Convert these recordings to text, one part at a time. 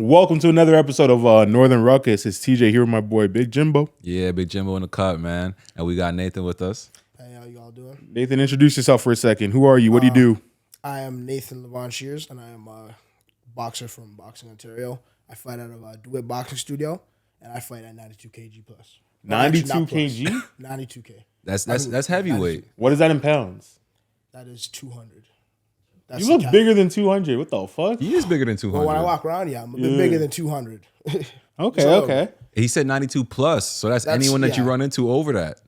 Welcome to another episode of Northern Ruckus. It's TJ here with my boy Big Jimbo. Yeah, Big Jimbo in the cut, man. And we got Nathan with us. Hey, how y'all doing? Nathan, introduce yourself for a second. Who are you? What do you do? I am Nathan Shears, and I am a boxer from Boxing, Ontario. I fight out of a DeWitt Boxing Studio, and I fight at 92 kg plus. 92 kg? 92 k. That's heavyweight. What is that in pounds? That is 200. You look bigger than 200. What the fuck? He is bigger than 200. Well, when I walk around, yeah, I'm a bit bigger than 200. Okay. He said 92 plus, so that's anyone that you run into over that.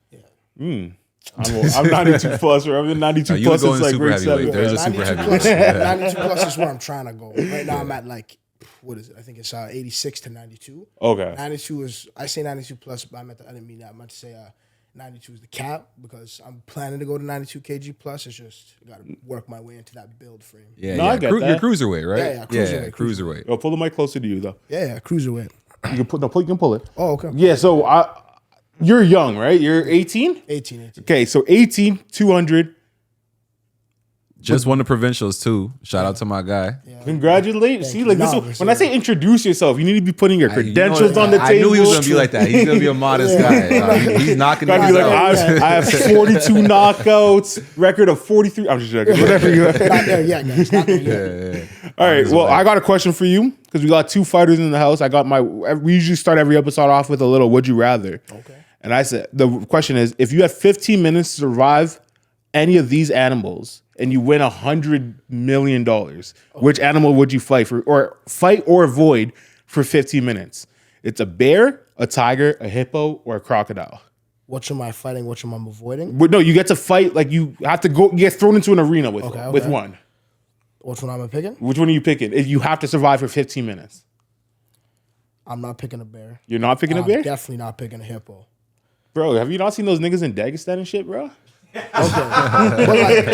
I'm 92 plus, or I'm 92 plus. You're It's going like super grade heavyweight. 7. There's a super 92 heavyweight. plus, 92 plus is where I'm trying to go. Right now, I'm at like, what is it? I think it's 86 to 92. Okay. 92 is, I say 92 plus, but I didn't mean that. I meant to say 92 is the cap because I'm planning to go to 92 kg plus. It's just got to work my way into that build frame. Yeah, No, yeah. I get You're that. cruiserweight, right? Yeah, cruiserweight. Yo, pull the mic closer to you, though. Yeah, cruiserweight. You can pull it. Oh, okay. Yeah, so you're young, right? You're 18? 18. Okay, so 18, 200. Just won the Provincials, too. Shout out to my guy. Yeah. Congratulations. See, you. like No, when I say introduce yourself, you need to be putting your credentials on the table. I knew he was going to be like that. He's going to be a modest guy. He's knocking Gotta it be like, out. I have 42 knockouts, record of 43. I'm just joking. Whatever you Not there yet, guys. Not there yet. All right. Well, I got a question for you because we got two fighters in the house. We usually start every episode off with a little would you rather. Okay. And I said, the question is, if you had 15 minutes to survive any of these animals and you win $100 million, which animal would you fight for, or avoid for 15 minutes? It's a bear, a tiger, a hippo, or a crocodile. Which am I fighting? Which am I avoiding? But no, you get to fight, like you have to go, you get thrown into an arena with one. Which one am I picking? Which one are you picking? If you have to survive for 15 minutes. I'm not picking a bear. You're not picking a bear? I'm definitely not picking a hippo. Bro, have you not seen those niggas in Dagestan and shit, bro? Okay. But like,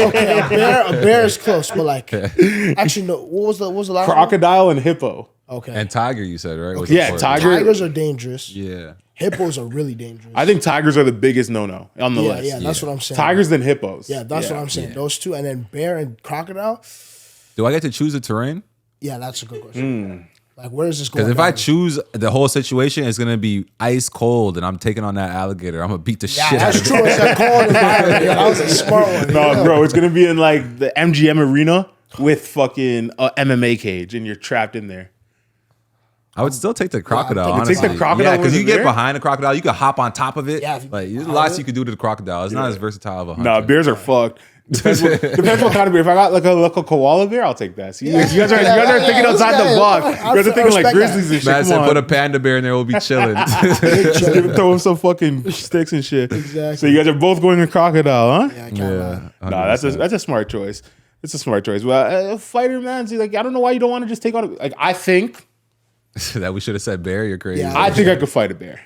a bear is close, but like, actually, no. What was the last one? Crocodile and hippo. Okay. And tiger, you said, right? Was Yeah, the tiger. Tigers are dangerous. Yeah. Hippos are really dangerous. I think tigers are the biggest no-no on the list. Yeah, that's what I'm saying. Tigers than hippos. Yeah, that's what I'm saying. Those two, and then bear and crocodile. Do I get to choose the terrain? Yeah, that's a good question. Like, where is this going? Because if I choose the whole situation, it's gonna be ice cold, and I'm taking on that alligator. I'm gonna beat the shit out that's of it. true. It's a cold environment. Yeah, that was a smart one. No, bro, it's going to be in like the MGM arena with fucking MMA cage and you're trapped in there. I would still take the crocodile. thinking Honestly. take the crocodile Yeah, because over you get there? behind the crocodile, you can hop on top of it. Yeah, Like there's lots you could do to the crocodile. It's not as versatile of a hunter. Nah, bears are fucked. Depends what kind of bear. If I got like a koala bear, I'll take that. See, you guys are thinking outside the box. You guys are thinking like grizzlies and shit. Man Come said on. put a panda bear in there, we'll be chilling. Throw him some fucking sticks and shit. Exactly. So you guys are both going to crocodile, huh? Yeah, I can't lie. Nah, that's a smart choice. It's a smart choice. Well, a fighter, man, see, like I don't know why you don't want to just take on. Like I think That we should have said bear. You're crazy. Yeah. I could fight a bear.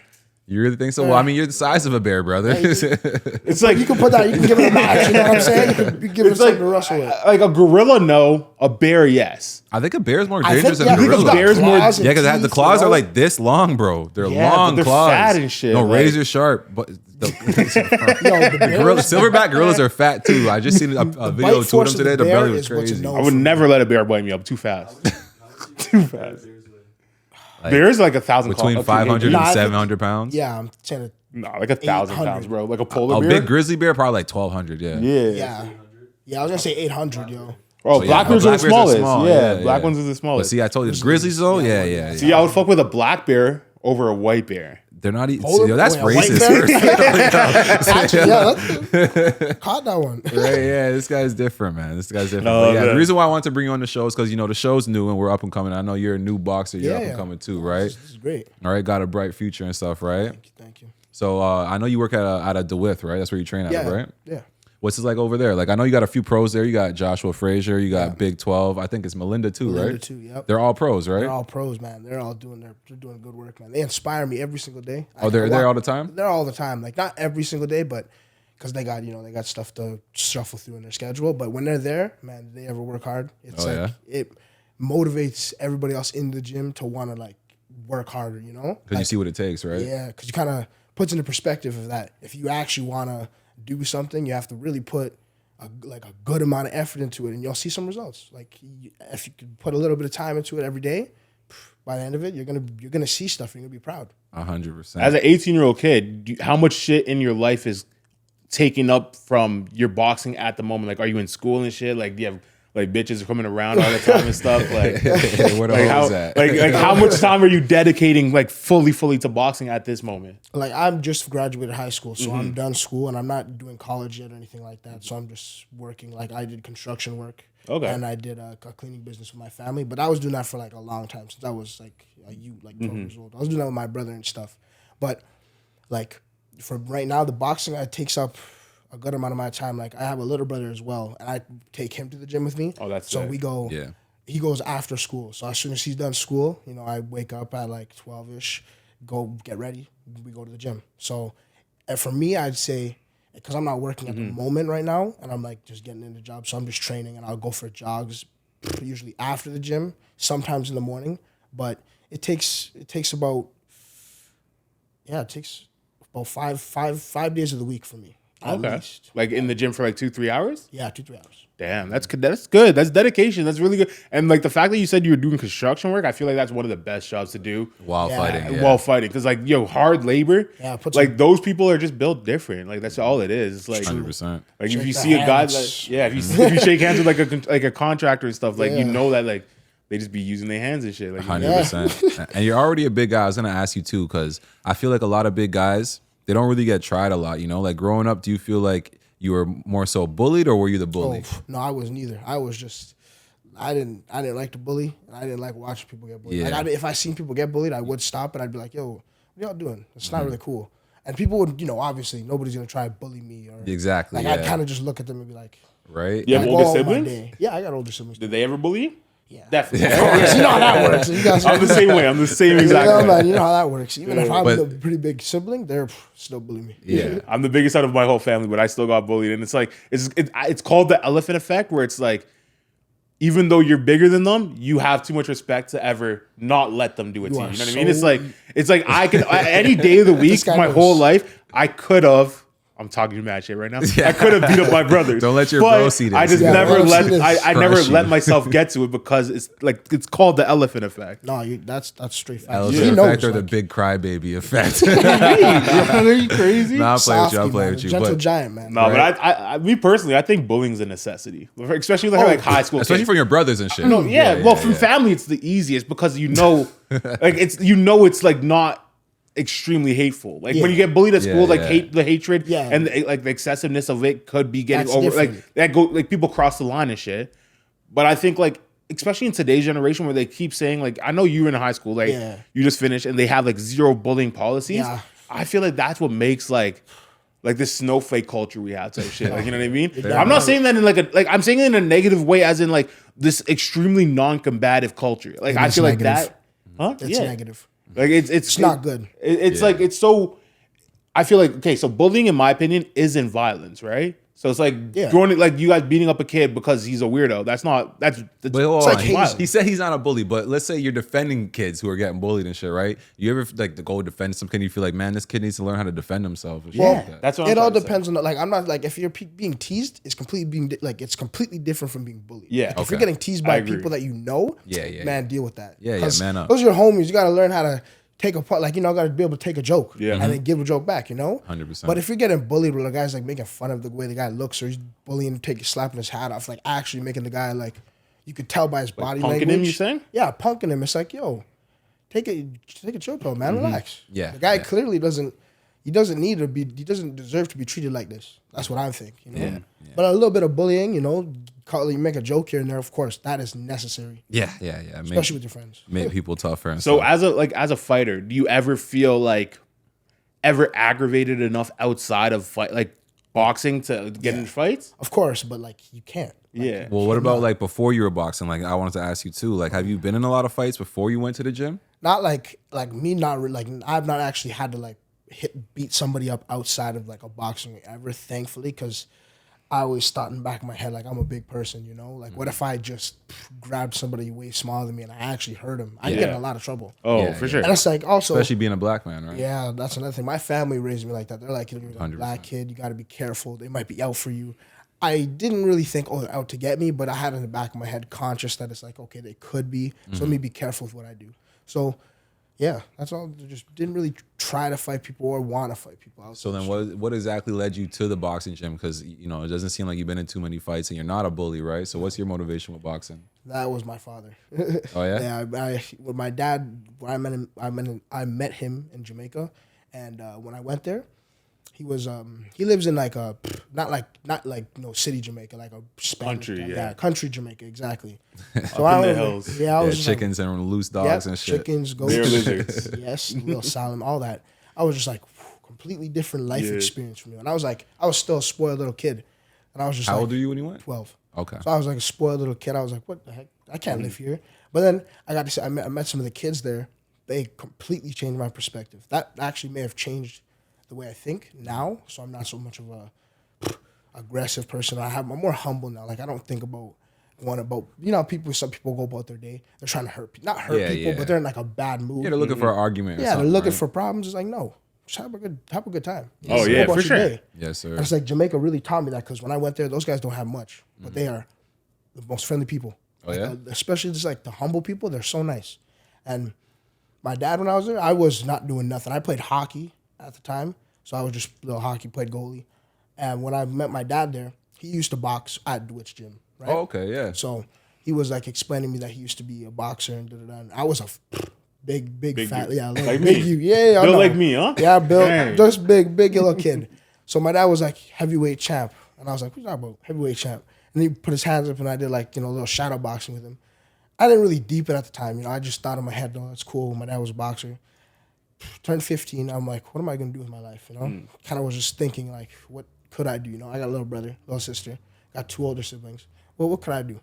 You really think so? Well, I mean, you're the size of a bear, brother. It's like You can put that. You can give it a match. You know what I'm saying? You can give it it's something like to wrestle with. like a gorilla, no. A bear, yes. I think a bear's more I dangerous think, than a because gorilla. bear's more- claws and Yeah, because the teeth, claws you are know? like this long, bro. They're Yeah, long but they're claws. fat and shit, No, like- razor sharp. But Yo, the the bears- silverback gorillas are fat too. I just seen a video bite of two of them force of today. the The bear belly was is what's crazy. known. I would never let a bear bite me up too fast. Too fast. Bears like 1,000 Between 500 Nah, and I think- 700 pounds. Yeah, I'm saying it. No, like 1,000 pounds, 800. bro. Like a polar A bear. big grizzly bear probably like 1,200. Yeah. Yeah. Yeah, I was gonna say 800, yo. Oh, yeah, black bears are the black bears are smallest. small, Yeah, yeah, black yeah. ones are the But smallest. see, I told you the grizzlies though. Yeah. See, I would fuck with a black bear over a white bear. They're not even. Polar- Yo, that's wait, a white racist. Actually, yeah, caught that one. Right, yeah, this guy's different, man. This guy's different. No, But yeah, man. the reason why I wanted to bring you on the show is because the show's new and we're up and coming. I know you're a new boxer. You're up and coming too, right? This is great. All right, got a bright future and stuff, right? Thank you. So I know you work at a DeWitt, right? That's where you train at, Yeah, right? yeah. What's it like over there? Like I know you got a few pros there. You got Joshua Frazier. You got Big 12. I think it's Melinda too, Melinda right? too, yep. They're all pros, right? They're all pros, man. They're doing good work, man. They inspire me every single day. Oh, they're there all the time? They're all the time. Like not every single day, but because they got stuff to shuffle through in their schedule. But when they're there, man, they ever work hard. It's it motivates everybody else in the gym to want to like work harder. You know, Because you see what it takes, right? yeah, because you kind of puts into perspective of that. If you actually want to do something, you have to really put a good amount of effort into it, and you'll see some results. Like if you could put a little bit of time into it every day, by the end of it, you're gonna see stuff. You're gonna be proud. 100%. As an 18-year-old kid, how much shit in your life is taken up from your boxing at the moment? Like, are you in school and shit? Like, do you have like bitches coming around all the time and stuff? Like, Where the like hell how, is that? like how much time are you dedicating like fully to boxing at this moment? Like, I'm just graduated high school, so I'm done school, and I'm not doing college yet or anything like that. So I'm just working. Like, I did construction work. Okay. And I did a cleaning business with my family, but I was doing that for like a long time since I was like 12 years old. I was doing that with my brother and stuff. But like for right now, the boxing takes up a good amount of my time. Like, I have a little brother as well, and I take him to the gym with me. Oh, that's so sick. we go. Yeah. He goes after school. So as soon as he's done school, you know, I wake up at like 12ish, go get ready, we go to the gym. So for me, I'd say, because I'm not working at the moment right now, and I'm like just getting in the job, so I'm just training, and I'll go for jogs, usually after the gym, sometimes in the morning. But it takes about 5 days of the week for me. At least. Like in the gym for like 2-3 hours? Yeah, 2-3 hours. Damn, that's good. That's dedication. That's really good. And like the fact that you said you were doing construction work, I feel like that's one of the best jobs to do While fighting. Yeah. while fighting. Because like, hard labor. Yeah, like those people are just built different. Like that's all it is. It's like 100%. Like if you Shake see the a guy, hands. like, if you shake hands with like a contractor and stuff, like you know that like they just be using their hands and shit. Like 100%. And you're already a big guy. I was gonna ask you too, because I feel like a lot of big guys, they don't really get tried a lot. You know, like growing up, do you feel like you were more so bullied, or were you the bully? No, I was neither. I was just, I didn't like to bully, and I didn't like watching people get bullied. Yeah. Like if I seen people get bullied, I would stop and I'd be like, "Yo, what y'all doing? It's not really cool." And people would, obviously nobody's gonna try to bully me or Exactly. Like I'd kind of just look at them and be like, right? You have go older on my siblings? day. Yeah, I got older siblings. Did they ever bully you? Yeah. Definitely. You know how that works. You guys, I'm the same way. I'm the same exact yeah, way. man, you know how that works. Even if I'm But- the pretty big sibling, they're still bullying me. Yeah. I'm the biggest out of my whole family, but I still got bullied. And it's like, it's called the elephant effect, where it's like, even though you're bigger than them, you have too much respect to ever not let them do it to you. You know what I mean? It's like I could, any day of the week, guy my knows. whole life, I could have, I'm talking mad shit right now. I could have beat up my brothers. Don't let your but bro see this. I just Yeah, never bro let, see this. I never Crush let you. myself get to it because it's called the elephant effect. No, that's straight facts. Elephant He effect knows, or the like, big crybaby effect? Are you crazy? Nah, I'll play with you. I'll softy, play man, with you. gentle But giant, man. No, but I, me personally, I think bullying's a necessity, especially like high school. especially kids. from your brothers and shit. No, well, from family, it's the easiest because like it's like not extremely hateful. Like when you get bullied at school, like the hatred and like the excessiveness of it could be getting That's over. different. Like that like people cross the line and shit. But I think like especially in today's generation where they keep saying like I know you were in high school, like you just finished and they have like zero bullying policies. Yeah. I feel like that's what makes like this snowflake culture we have type shit. Like, you know what I mean? I'm not saying that in I'm saying it in a negative way, as in like this extremely non-combative culture. Like I feel like negative. that. It's negative. Like it's not good. It's like it's so. I feel like okay, so bullying, in my opinion, isn't violence, right? So it's like going like you guys beating up a kid because he's a weirdo. That's Wait, hold like on. hazing. He said he's not a bully, but let's say you're defending kids who are getting bullied and shit, right? You ever like to go defend some kid? You feel like, man, this kid needs to learn how to defend himself. Or shit like that. that's what It I'm all trying to say. depends on like I'm not like if you're being teased, it's completely different from being bullied. Yeah. Like, if you're Okay. getting teased I by agree. people that you know, Yeah. man, deal with that. Yeah, 'Cause man up. Those are your homies. You got to learn how to take a part. Like gotta be able to take a joke. Yeah. And then give a joke back. 100%. But if you're getting bullied where the guy's like making fun of the way the guy looks, or he's bullying, slapping his hat off, like actually making the guy like you could tell by his body punking language. him, you saying? Yeah, punking him. It's like, yo, take a chill pill, man. Relax. Yeah, The guy yeah. clearly doesn't. He doesn't need to be. He doesn't deserve to be treated like this. That's what I think. Yeah. But a little bit of bullying, you make a joke here and there. Of course, that is necessary, Yeah. especially with your friends. Make people tougher. And So stuff. as a fighter, do you ever feel like ever aggravated enough outside of boxing to get into fights? Of course, but like you can't. Yeah. Well, what about like before you were boxing? Like I wanted to ask you too. Like, have you been in a lot of fights before you went to the gym? Not like me. Not like I've not actually had to like beat somebody up outside of like a boxing ring ever. Thankfully, because I always thought in the back of my head like I'm a big person. Like what if I just grabbed somebody way smaller than me and I actually hurt him? I'd get in a lot of trouble. Oh, Yeah, for yeah. sure. And it's like also. Especially being a black man, right? Yeah, that's another thing. My family raised me like that. They're like, you're a 100%. black kid. You got to be careful. They might be out for you. I didn't really think, oh, they're out to get me, but I had in the back of my head conscious that it's like, okay, they could be. So let me be careful with what I do. So, yeah, that's all. Just didn't really try to fight people or want to fight people. So then what exactly led you to the boxing gym? Because, you know, it doesn't seem like you've been in too many fights and you're not a bully, right? So what's your motivation with boxing? That was my father. Oh, yeah? Yeah, with my dad, when I met him in Jamaica. And when I went there, he was he lives in like a not like city Jamaica, like a Spanish country, country Jamaica, exactly. So up in the hills. I was just chickens and loose dogs and shit. Chickens, goats, lizards, yes, little salmon, all that. I was just like completely different life experience for me. And I was still a spoiled little kid, and I was just how old were you when you went? 12. Okay. So I was like a spoiled little kid. I was like, what the heck? I can't live here. But then I got to see, I met some of the kids there. They completely changed my perspective. That actually may have changed the way I think now, so I'm not so much of a aggressive person. I'm more humble now. Like I don't think about some people go about their day. They're trying to hurt people, not hurt people, but they're in like a bad mood. Yeah, they're looking for an argument. Yeah, they're looking for problems. It's like no, just have a good time. Oh yeah, for sure. Day. Yes, sir. And it's like Jamaica really taught me that because when I went there, those guys don't have much, but they are the most friendly people. Oh yeah, especially just like the humble people. They're so nice. And my dad, when I was there, I was not doing nothing. I played hockey at the time. So I was just little hockey, played goalie. And when I met my dad there, he used to box at DeWitt's gym, right? Oh, okay, yeah. So he was like explaining to me that he used to be a boxer and da-da-da. And I was a big fat, yeah, like me. big you. Yeah, Built like me, huh? Yeah, built, Dang. just big little kid. So my dad was like heavyweight champ. And I was like, what are you talking about? Heavyweight champ. And he put his hands up and I did like, a little shadow boxing with him. I didn't really deep it at the time, I just thought in my head, oh, that's cool. My dad was a boxer. Turned 15, I'm like, what am I going to do with my life, Kind of was just thinking, like, what could I do, I got a little brother, little sister, got 2 older siblings. Well, what could I do?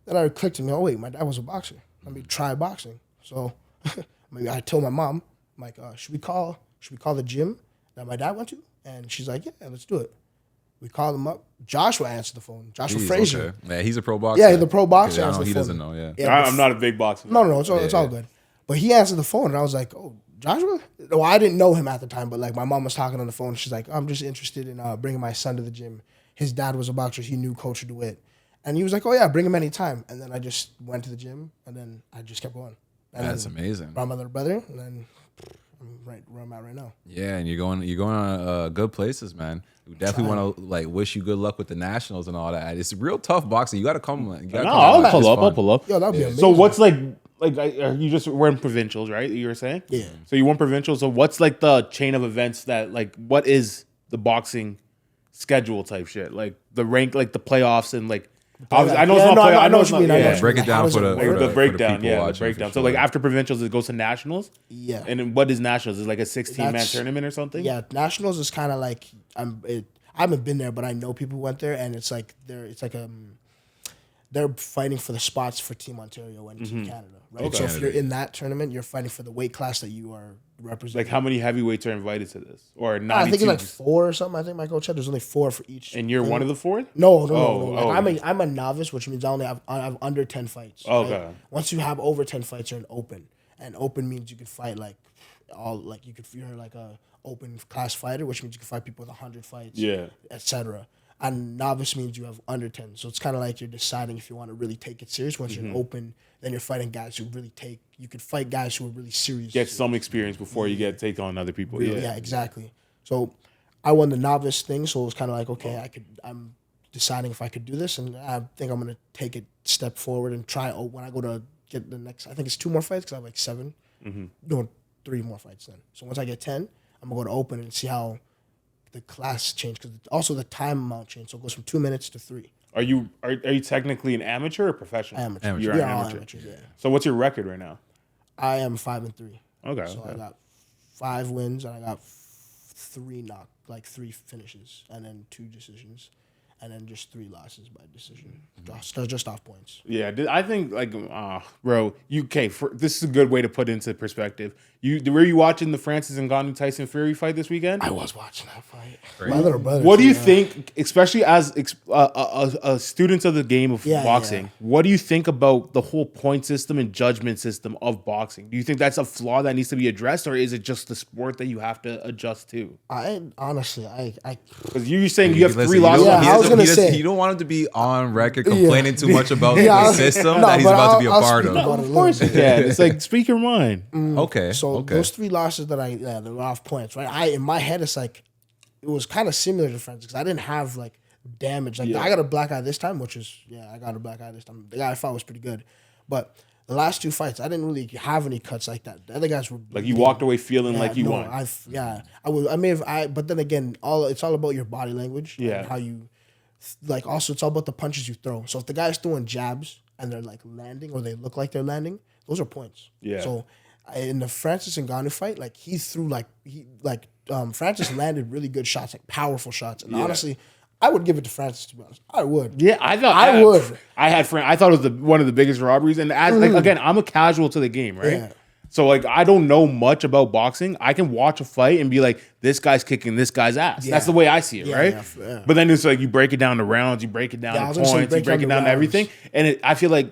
Then I clicked to me, oh, wait, my dad was a boxer. Let me try boxing. So maybe I told my mom, I'm like, should we call the gym that my dad went to? And she's like, yeah, let's do it. We called him up. Joshua answered the phone. Joshua Frazier. Okay. Yeah, he's a pro boxer. Yeah, the pro boxer. He doesn't know, I'm not a big boxer. No, it's all good. But he answered the phone, and I was like, oh, Joshua? Well, I didn't know him at the time, but like my mom was talking on the phone. She's like, I'm just interested in bringing my son to the gym. His dad was a boxer. He knew Coach DeWitt. And he was like, oh, yeah, bring him anytime. And then I just went to the gym, and then I just kept going. And that's amazing. Brought my little brother, and then I'm right where I'm at right now. Yeah, and you're going on good places, man. We definitely want to like wish you good luck with the nationals and all that. It's real tough boxing. You got to come. I'll pull up. Yo, that'd be amazing. So what's like you just were in provincials, right? You were saying? Yeah. So you won provincials. So what's like the chain of events that like what is the boxing schedule type shit? Like the rank, like the playoffs and like. I know it's not playoffs. I know what you mean. Yeah, break it down for the breakdown. Yeah, the breakdown. So like after provincials, it goes to nationals. Yeah. And then what is nationals? Is it like a 16-man tournament or something? Yeah, nationals is kind of like I haven't been there, but I know people who went there, and it's like they're fighting for the spots for Team Ontario and Team Canada, right? Okay. So if you're in that tournament, you're fighting for the weight class that you are representing. Like how many heavyweights are invited to this? Or 92? I think it's like 4 or something. I think my coach said there's only 4 for each. And you're one of the 4? No. Like I'm a novice, which means I have under 10 fights. Okay. Right? Once you have over 10 fights, you're an open, and open means you can fight like you're like a open class fighter, which means you can fight people with 100 fights, etc. And novice means you have under 10. So it's kind of like you're deciding if you want to really take it serious. Once you're open, then you're fighting guys who really you could fight guys who are really serious. Get some experience before you take on other people. Yeah, exactly. So I won the novice thing, so it was kind of like, okay, I'm deciding if I could do this, and I think I'm going to take it step forward and try when I go to get the next, I think it's 2 more fights because I have like 7. Doing 3 more fights then. So once I get 10, I'm going to go to open and see how the class change, because also the time amount changed, so it goes from 2 minutes to 3. Are you technically an amateur or professional? Amateur. You're an amateur. Amateurs, yeah. So what's your record right now? I am 5-3. Okay. So I got 5 wins and I got 3 finishes, and then 2 decisions, and then just 3 losses by decision, just off points. Yeah, I think bro, this is a good way to put it into perspective. Were you watching the Francis Ngannou Tyson Fury fight this weekend? I was watching that fight. My little brother. What do you think, especially as a student of the game of boxing? What do you think about the whole point system and judgment system of boxing? Do you think that's a flaw that needs to be addressed, or is it just the sport that you have to adjust to? I honestly, because you're saying you have 3 losses. Yeah, I was gonna say. You don't want him to be on record complaining too much about the system that he's about to be a part of. Of course you can. It's like, speak your mind. Okay. So those 3 losses that they're off points, right? In my head, it's like, it was kind of similar to Francis because I didn't have like damage. Like I got a black eye this time, which is, I got a black eye this time. The guy I fought was pretty good. But the last 2 fights, I didn't really have any cuts like that. The other guys were like, you walked away feeling like you won. But then again, it's all about your body language. Yeah. And how you, like, also it's all about the punches you throw. So if the guy's throwing jabs and they're like landing or they look like they're landing, those are points. Yeah. So in the Francis and Ngannou fight, like he threw Francis landed really good shots, like powerful shots. And honestly, I would give it to Francis, to be honest. I would. Yeah, I would. I thought it was one of the biggest robberies. And again, I'm a casual to the game, right? Yeah. So like, I don't know much about boxing. I can watch a fight and be like, this guy's kicking this guy's ass. Yeah. That's the way I see it, right? Yeah. But then it's like, you break it down to rounds, you break it down to points, you break it down to everything. And I feel like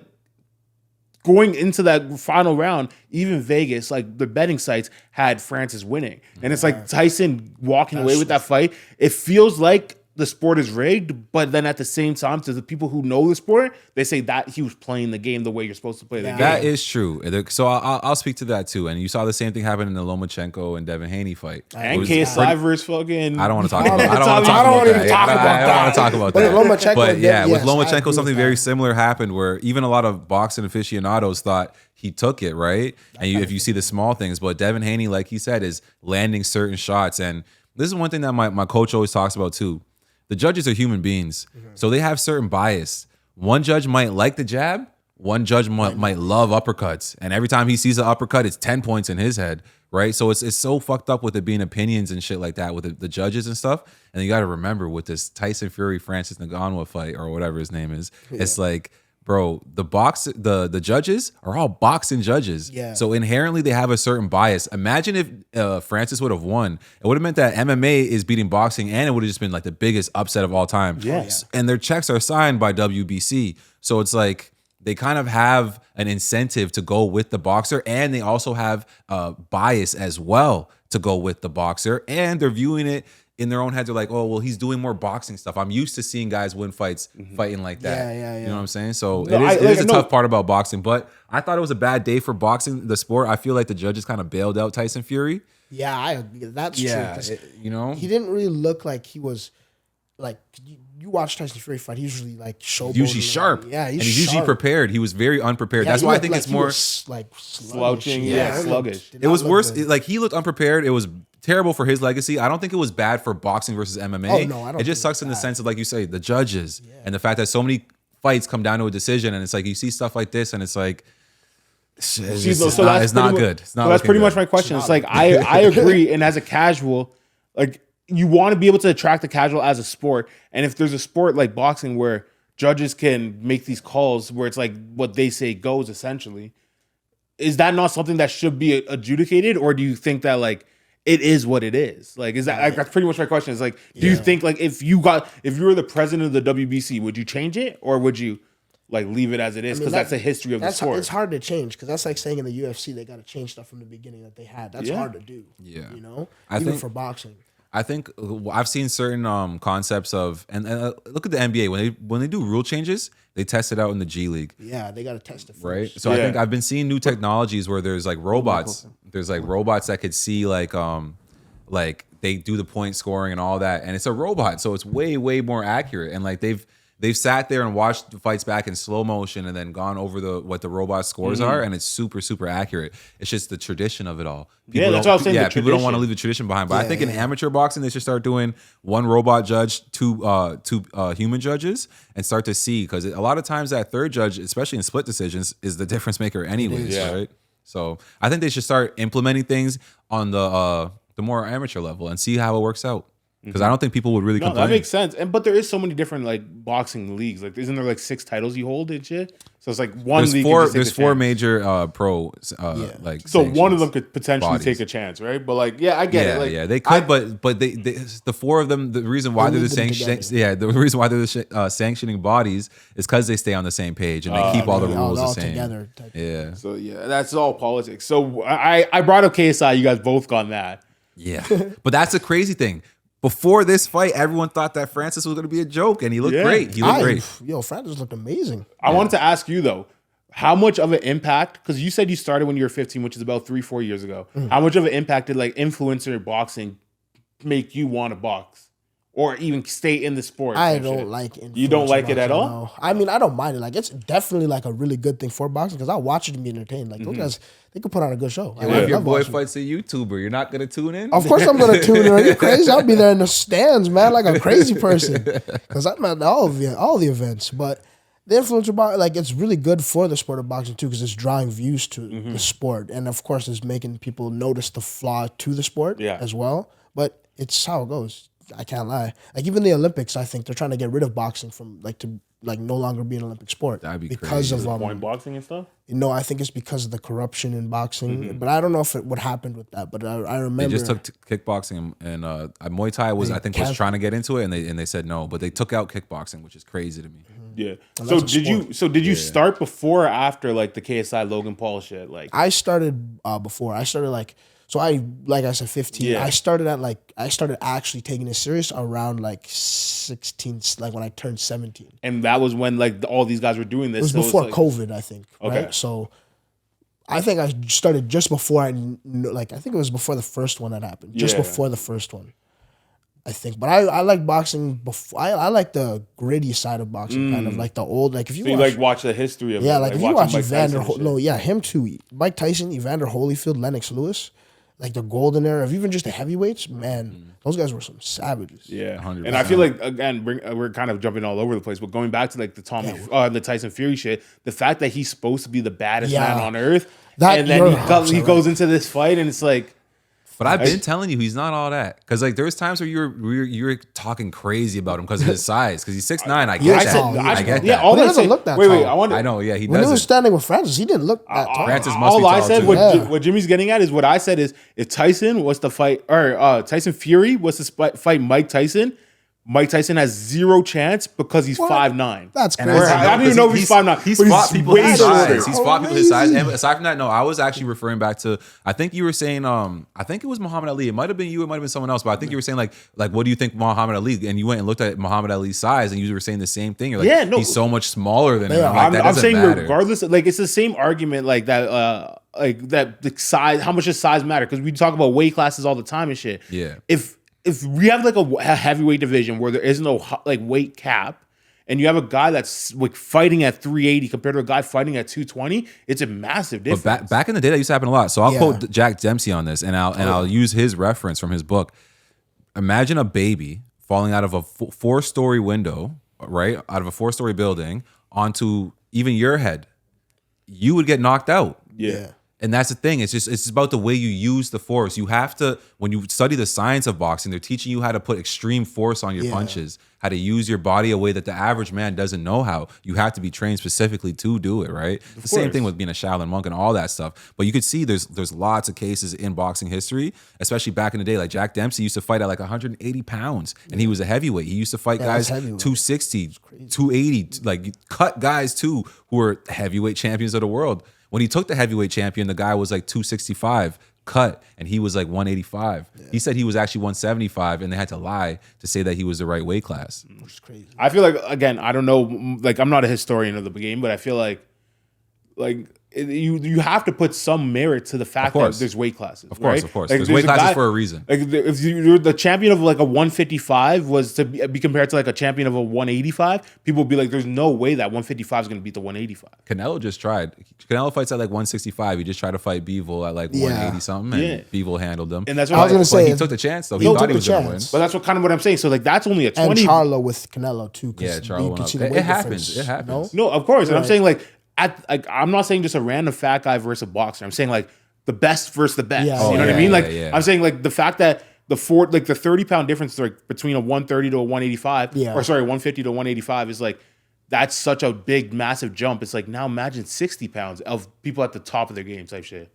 going into that final round, even Vegas, like the betting sites had Francis winning. And it's like Tyson walking away with that fight. It feels like the sport is rigged, but then at the same time, to the people who know the sport, they say that he was playing the game the way you're supposed to play the game. That is true. So I'll speak to that too. And you saw the same thing happen in the Lomachenko and Devin Haney fight. And KSI versus fucking... I don't want to talk about that. I don't want to talk about that. But yeah, with Lomachenko, something very similar happened where even a lot of boxing aficionados thought he took it, right? And if you see the small things, but Devin Haney, like he said, is landing certain shots. And this is one thing that my coach always talks about too. The judges are human beings, so they have certain bias. One judge might like the jab, one judge might love uppercuts, and every time he sees an uppercut, it's 10 points in his head, right? So it's so fucked up with it being opinions and shit like that with the judges and stuff. And you got to remember with this Tyson Fury Francis Ngannou fight or whatever his name is, it's like, bro, the judges are all boxing judges. Yeah. So inherently they have a certain bias. Imagine if Francis would have won. It would have meant that MMA is beating boxing, and it would have just been like the biggest upset of all time. Yes. And their checks are signed by WBC. So it's like they kind of have an incentive to go with the boxer, and they also have bias as well to go with the boxer, and they're viewing it in their own heads. They're like, oh, well, he's doing more boxing stuff. I'm used to seeing guys win fights fighting like that. Yeah. You know what I'm saying? So it is a tough part about boxing. But I thought it was a bad day for boxing, the sport. I feel like the judges kind of bailed out Tyson Fury. Yeah, that's true. He didn't really look like he was like. You watch Tyson Fury fight, he's usually like showboating. Usually sharp. Yeah, he's usually prepared. He was very unprepared. That's why I think it's more like slouching. Sluggish. It was worse. Like he looked unprepared. It was terrible for his legacy. I don't think it was bad for boxing versus MMA. Oh, no, I don't. It just sucks in the sense of, like you say, the judges and the fact that so many fights come down to a decision, and it's like you see stuff like this, and it's like it's not good. It's not. So that's pretty much my question. It's like I agree, and as a casual, like, you want to be able to attract the casual as a sport, and if there's a sport like boxing where judges can make these calls where it's like what they say goes, essentially, is that not something that should be adjudicated, or do you think that like it is what it is? Like, is that like, that's pretty much my question? Is like, do you think like if you were the president of the WBC, would you change it, or would you like leave it as it is? Because that's the history of the sport. It's hard to change, because that's like saying in the UFC they got to change stuff from the beginning that they had. That's hard to do. Yeah, you know, even for boxing. I think I've seen certain concepts of, and look at the NBA when they do rule changes, they test it out in the G League. Yeah, they got to test it first. Right. So I think I've been seeing new technologies where there's like robots. There's like robots that could see like they do the point scoring and all that, and it's a robot, so it's way more accurate. And like they've sat there and watched the fights back in slow motion and then gone over what the robot scores are, and it's super accurate. It's just the tradition of it all. People that's what I was saying. Yeah, people don't want to leave the tradition behind. But I think in amateur boxing, they should start doing one robot judge, two human judges, and start to see, because a lot of times that third judge, especially in split decisions, is the difference maker anyways, right? So I think they should start implementing things on the more amateur level and see how it works out. Because I don't think people would really complain. That makes sense. But there is so many different like boxing leagues. Like, isn't there like 6 titles you hold and shit? So it's like one league. There's 4 major pro like. So one of them could potentially take a chance, right? But like, I get it. Like, they could, but they the 4 of them. The reason why they're the reason why they're the sanctioning bodies is because they stay on the same page and they keep all the rules the same. Together. Yeah. So that's all politics. So I brought up KSI. You guys both gone that. Yeah, but that's the crazy thing. Before this fight, everyone thought that Francis was going to be a joke, and he looked great. He looked great. Yo, Francis looked amazing. I wanted to ask you, though, how much of an impact, because you said you started when you were 15, which is about 3-4 years ago. How much of an impact did like influencer boxing make you want to box? Or even stay in the sport? I don't like it. You don't like it at all? No. I mean, I don't mind it. Like, it's definitely like a really good thing for boxing because I watch it and be entertained. Like, those guys, they could put on a good show. Yeah, if your boy fights a YouTuber, you're not going to tune in? Of course I'm going to tune in. Are you crazy? I'll be there in the stands, man, like a crazy person. Because I'm at all the events. But the influencer boxing, like, it's really good for the sport of boxing, too, because it's drawing views to the sport. And, of course, it's making people notice the flaw to the sport as well. But it's how it goes. I can't lie. Like even the Olympics, I think they're trying to get rid of boxing from to no longer be an Olympic sport. That'd be because crazy. of point boxing and stuff. No, I think it's because of the corruption in boxing. But I don't know if what happened with that. But I remember they just took kickboxing and Muay Thai was was trying to get into it and they said no, but they took out kickboxing, which is crazy to me. Yeah. So did you start before or after like the KSI Logan Paul shit? Like I started before. I started like I said 15. Yeah. I started actually taking it serious around like 16, like when I turned 17. And that was when like all these guys were doing this. It was before COVID, I think. Okay. Right? So I think I started just before I think it was before the first one that happened. Just before the first one. I think, but I like boxing before. I like the gritty side of boxing, kind of like the old. Like if you watch the history of it, like if you watch Evander, him too. Mike Tyson, Evander Holyfield, Lennox Lewis, like the golden era of even just the heavyweights. Man, those guys were some savages. Yeah, 100%. And I feel like again we're kind of jumping all over the place, but going back to like the Tyson Fury shit, the fact that he's supposed to be the baddest man on earth, and then he goes into this fight and it's like. But I've been telling you he's not all that because like there's times where you're talking crazy about him because of his size because he's 6'9". I get that. I get that. Yeah, all that doesn't look that tall. Wait, I know. Yeah, he doesn't. When he was standing with Francis, he didn't look that tall. Francis must be tall. All I said, what Jimmy's getting at is what I said is if Tyson was to fight or Tyson Fury was to fight Mike Tyson. Mike Tyson has zero chance because he's 5'9". That's crazy. I don't even know if he's 5'9". He's fought people his size. He's fought people his size. And aside from that, no, I was actually referring back to. I think you were saying. I think it was Muhammad Ali. It might have been you. It might have been someone else. But I think you were saying like, what do you think Muhammad Ali? And you went and looked at Muhammad Ali's size, and you were saying the same thing. You're like, he's so much smaller than him. I'm saying regardless, like it's the same argument, like that. Like that, the size. How much does size matter? Because we talk about weight classes all the time and shit. Yeah. If we have like a heavyweight division where there is no like weight cap, and you have a guy that's like fighting at 380 compared to a guy fighting at 220, it's a massive difference. But back in the day, that used to happen a lot. So I'll quote Jack Dempsey on this, and I'll use his reference from his book. Imagine a baby falling out of a 4-story window, right, out of a 4-story building onto even your head. You would get knocked out. Yeah. And that's the thing. It's about the way you use the force. You have to, when you study the science of boxing, they're teaching you how to put extreme force on your punches, how to use your body a way that the average man doesn't know how. You have to be trained specifically to do it, right? The same thing with being a Shaolin monk and all that stuff. But you could see there's lots of cases in boxing history, especially back in the day. Like Jack Dempsey used to fight at like 180 pounds, and he was a heavyweight. He used to fight guys 260, 280, like cut guys too who were heavyweight champions of the world. When he took the heavyweight champion, the guy was like 265 cut, and he was like 185. Yeah. He said he was actually 175, and they had to lie to say that he was the right weight class. Which is crazy. I feel like, again, I don't know, like I'm not a historian of the game, but I feel like you have to put some merit to the fact that there's weight classes. Of course, right? Of course. Like, there's weight classes for a reason. Like if you're the champion of like a 155 was to be compared to like a champion of a 185, people would be like, there's no way that 155 is going to beat the 185. Canelo just tried. Canelo fights at like 165. He just tried to fight Bivol at like 180 something, and Bivol handled him. And that's what I was going to say. He took the chance though. He thought he was going to win. But that's what I'm saying. So like that's only a 20. And Charlo with Canelo too. Yeah, Charlo went up. It happens. It happens. No, of course. And I'm saying like, I'm not saying just a random fat guy versus a boxer. I'm saying like the best versus the best. You know what I mean? Like I'm saying like the fact that the 30-pound difference like between a 130 to a 185, or sorry, 150 to 185 is like that's such a big, massive jump. It's like now imagine 60 pounds of people at the top of their game type shit.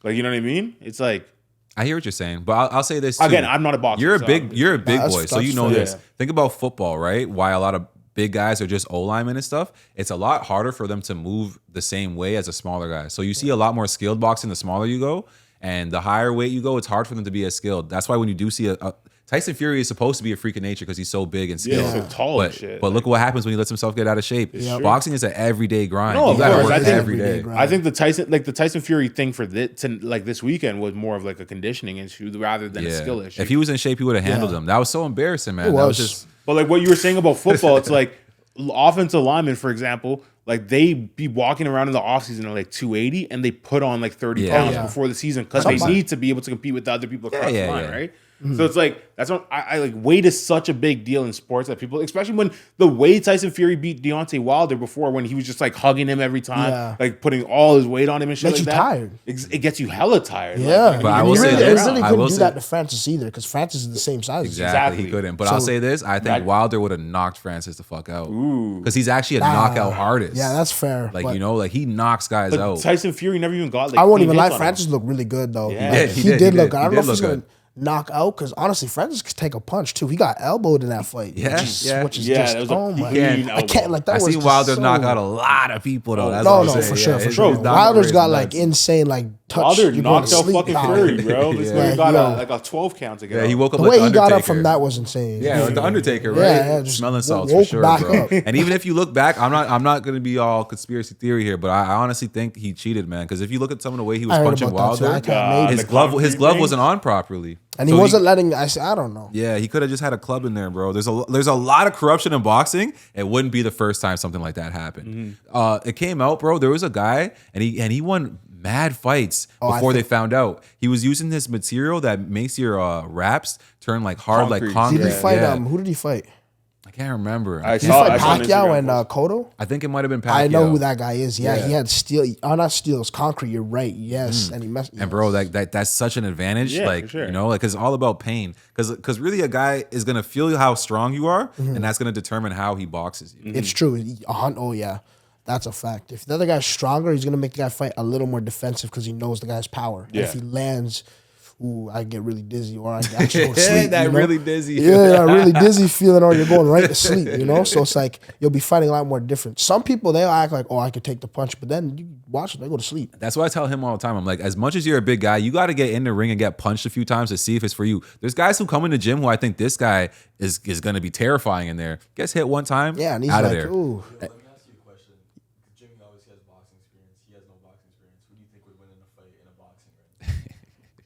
Like you know what I mean? It's like I hear what you're saying, but I'll say this too. Again. I'm not a boxer. You're a big boy, so you know this. Yeah. Think about football, right? Why a lot of big guys are just O-linemen and stuff. It's a lot harder for them to move the same way as a smaller guy. So you see a lot more skilled boxing the smaller you go, and the higher weight you go, it's hard for them to be as skilled. That's why when you do see Tyson Fury is supposed to be a freak of nature because he's so big and skilled. Yeah, so tall and shit. But look what happens when he lets himself get out of shape. Boxing is an everyday grind. No, you gotta work every day. I think the Tyson Fury thing for this weekend was more of like a conditioning issue rather than a skill issue. If he was in shape, he would have handled him. That was so embarrassing, man. That was just. But like what you were saying about football, it's like offensive linemen, for example, like they be walking around in the offseason at like 280 and they put on like 30 pounds before the season because they need to be able to compete with the other people across the line, right? Mm-hmm. So it's like that's what I like. Weight is such a big deal in sports that people, especially when the way Tyson Fury beat Deontay Wilder before, when he was just like hugging him every time, like putting all his weight on him and shit like that. Tired. It gets you hella tired. Yeah, like, but I will say this: he couldn't do that to Francis either because Francis is the same size. Exactly, he couldn't. But I'll say this: I think Wilder would have knocked Francis the fuck out because he's actually a knockout artist. Yeah, that's fair. Like like he knocks guys out. Tyson Fury never even got. Like, I won't even lie. Francis looked really good though. Yeah, he did look good. I don't know if he's gonna knock out because honestly, Francis could take a punch too. He got elbowed in that fight. Which is just I can't like that. I seen Wilder knock out a lot of people though. No, for sure. Wilder's got like insane like touch. Wilder knocked out fucking Fury, bro. This nigga got like a 12 count to get. Yeah, he woke up. The way he got up from that was insane. Yeah, like the Undertaker, right? Yeah, smelling salts for sure, bro. And even if you look back, I'm not gonna be all conspiracy theory here, but I honestly think he cheated, man. Because if you look at some of the way he was punching Wilder, his glove wasn't on properly. And he wasn't letting. I don't know. Yeah, he could have just had a club in there, bro. There's a lot of corruption in boxing. It wouldn't be the first time something like that happened. It came out, bro. There was a guy, and he won mad fights before they found out. He was using this material that makes your wraps turn like hard, like concrete. Did he fight? Who did he fight? I can't remember. Did he fight Pacquiao and Cotto? I think it might have been Pacquiao. I know who that guy is. Yeah, he had steel. Not steel. It was concrete. You're right. Yes, and he messed. And bro, that's such an advantage. Yeah, like sure. you know, like it's all about pain. Because really, a guy is gonna feel how strong you are, and that's gonna determine how he boxes you. It's true. Oh yeah, that's a fact. If the other guy's stronger, he's gonna make the guy fight a little more defensive because he knows the guy's power. Yeah. And if he lands. Ooh, I get really dizzy, or I actually go to sleep. Really dizzy. Yeah, really dizzy feeling, or you're going right to sleep, you know? So it's like, you'll be fighting a lot more different. Some people, they'll act like, I could take the punch, but then you watch them, they go to sleep. That's why I tell him all the time. I'm like, as much as you're a big guy, you got to get in the ring and get punched a few times to see if it's for you. There's guys who come in the gym who I think this guy is going to be terrifying in there. Gets hit one time, and he's out like, of there. Ooh.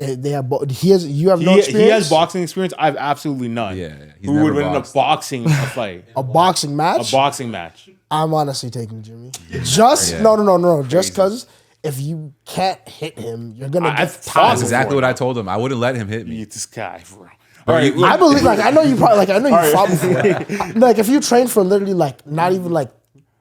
They have. You have no experience. He has boxing experience. I have absolutely none. Yeah, who would win in a boxing fight? A boxing match. A boxing match. I'm honestly taking Jimmy. No. Just because if you can't hit him, you're gonna get tired. That's exactly what I told him. I wouldn't let him hit me. This guy, bro. All right, I believe. Like I know you probably. Like I know you fought before. Like if you train for literally like not even like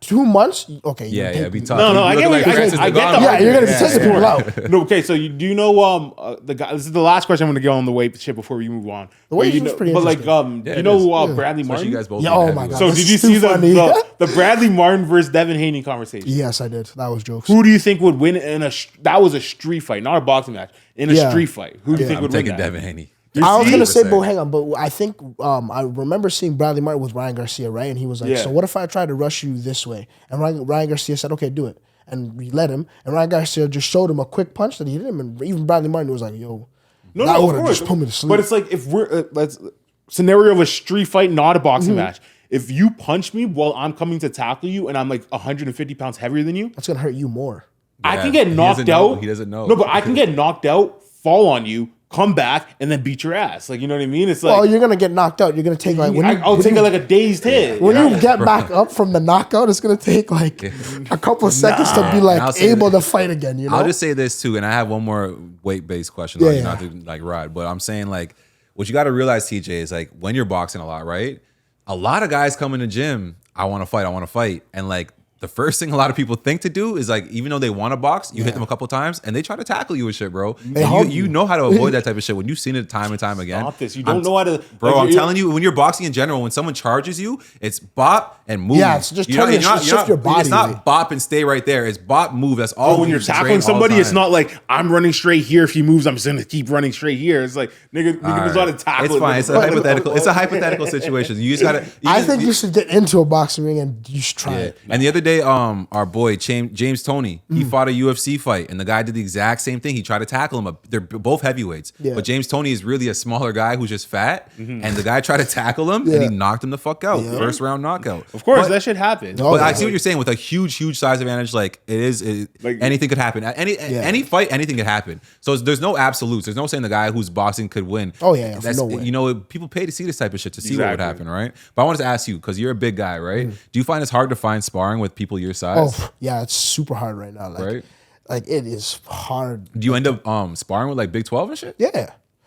2 months, okay. Yeah, it'd be tough. No, I get that. Yeah, you're gonna be testing people out. No, okay. So do you know the guy? This is the last question I'm gonna get on the weight shit before we move on. The weight was pretty interesting. But like, you know Bradley Martin? You guys both. Yeah, oh my god. So did you see the Bradley Martin versus Devin Haney conversation? Yes, I did. That was jokes. Who do you think would win in that was a street fight, not a boxing match. In a street fight, who do you think would win? I'm taking Devin Haney. I was gonna say, but hang on. But I think I remember seeing Bradley Martin with Ryan Garcia, right? And he was like, "So what if I tried to rush you this way?" And Ryan Garcia said, "Okay, do it." And we let him. And Ryan Garcia just showed him a quick punch that he hit him. And even Bradley Martin was like, "Yo, that would have just put me to sleep." But it's like if we're let's scenario of a street fight, not a boxing match. If you punch me while I'm coming to tackle you, and I'm like 150 pounds heavier than you, that's gonna hurt you more. I can get knocked out. He doesn't know. No, but I can get knocked out, fall on you, come back, and then beat your ass. Like, you know what I mean? It's like, well, you're gonna get knocked out. You're gonna take like I'll take it like a dazed hit. When you get back up from the knockout, it's gonna take like a couple of seconds to be like able to fight again. You know? I'll just say this too, and I have one more weight based question. Not to like ride, but I'm saying like what you got to realize, TJ, is like when you're boxing a lot, right? A lot of guys come in the gym. I want to fight, and like. The first thing a lot of people think to do is like, even though they want to box, you hit them a couple times and they try to tackle you and shit, bro. You know how to avoid that type of shit when you've seen it time and time again. Stop this. You don't know how to. Bro, I'm telling you, when you're boxing in general, when someone charges you, it's bop and move. Yeah, it's just shift your body. It's not bop and stay right there. It's bop, move. That's all. When you're tackling somebody, it's not like I'm running straight here. If he moves, I'm just going to keep running straight here. It's like, nigga there's not a tackle. It's fine. It's a hypothetical. It's a hypothetical situation. You just got to. I think you should get into a boxing ring and you should try it. And the other day, day, our boy James Toney, he fought a UFC fight, and the guy did the exact same thing. He tried to tackle him. They're both heavyweights, but James Toney is really a smaller guy who's just fat, and the guy tried to tackle him, and he knocked him the fuck out. First round knockout. Of course, that should happen. But I see what you're saying with a huge size advantage. Like anything could happen. Any fight, anything could happen. So there's no absolutes. There's no saying the guy who's boxing could win. Oh yeah, no way. You know, people pay to see this type of shit to see what would happen, right? But I wanted to ask you, because you're a big guy, right? Do you find it's hard to find sparring with people your size? Oh yeah, it's super hard right now. Like it is hard. Do you end up sparring with like Big 12 and shit? Yeah.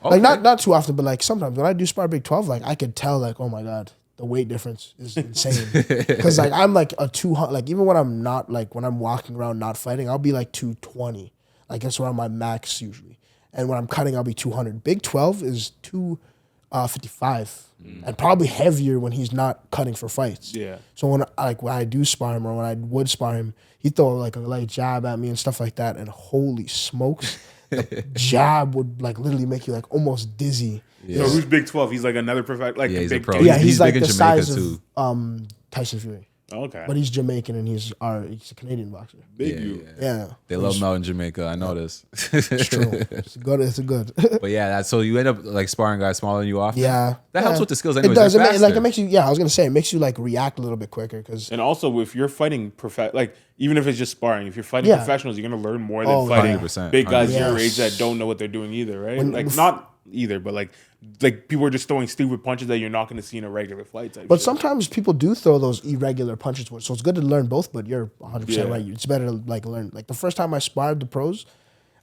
Okay. Like not too often, but like sometimes when I do spar Big 12, like I could tell like, oh my God, the weight difference is insane. Because like I'm like a 200, like even when I'm not like when I'm walking around not fighting, I'll be like 220. Like that's around my max usually. And when I'm cutting, I'll be 200. Big 12 is 255, and probably heavier when he's not cutting for fights. Yeah. So when I do spar him or when I would spar him, he'd throw like a light jab at me and stuff like that, and holy smokes, the jab would like literally make you like almost dizzy. So who's Big 12? He's like another perfect, like he's big a pro. Yeah, he's like big the in Jamaica size too. of Tyson Fury. Okay. But he's Jamaican and he's a Canadian boxer. Big Yeah. They love him out in Jamaica. I know this. It's true. It's good. But yeah, so you end up like sparring guys smaller than you often. Yeah. That helps with the skills. Anyways, it does. It It makes you. Yeah, I was gonna say it makes you like react a little bit quicker because. And also, if you're fighting like even if it's just sparring, if you're fighting professionals, you're gonna learn more than fighting 100%, big guys 100%. your age that don't know what they're doing either, right? Not either, but like people are just throwing stupid punches that you're not going to see in a regular fight type. But sometimes people do throw those irregular punches, so it's good to learn both. But you're 100% right. It's better to like learn. Like the first time I sparred the pros,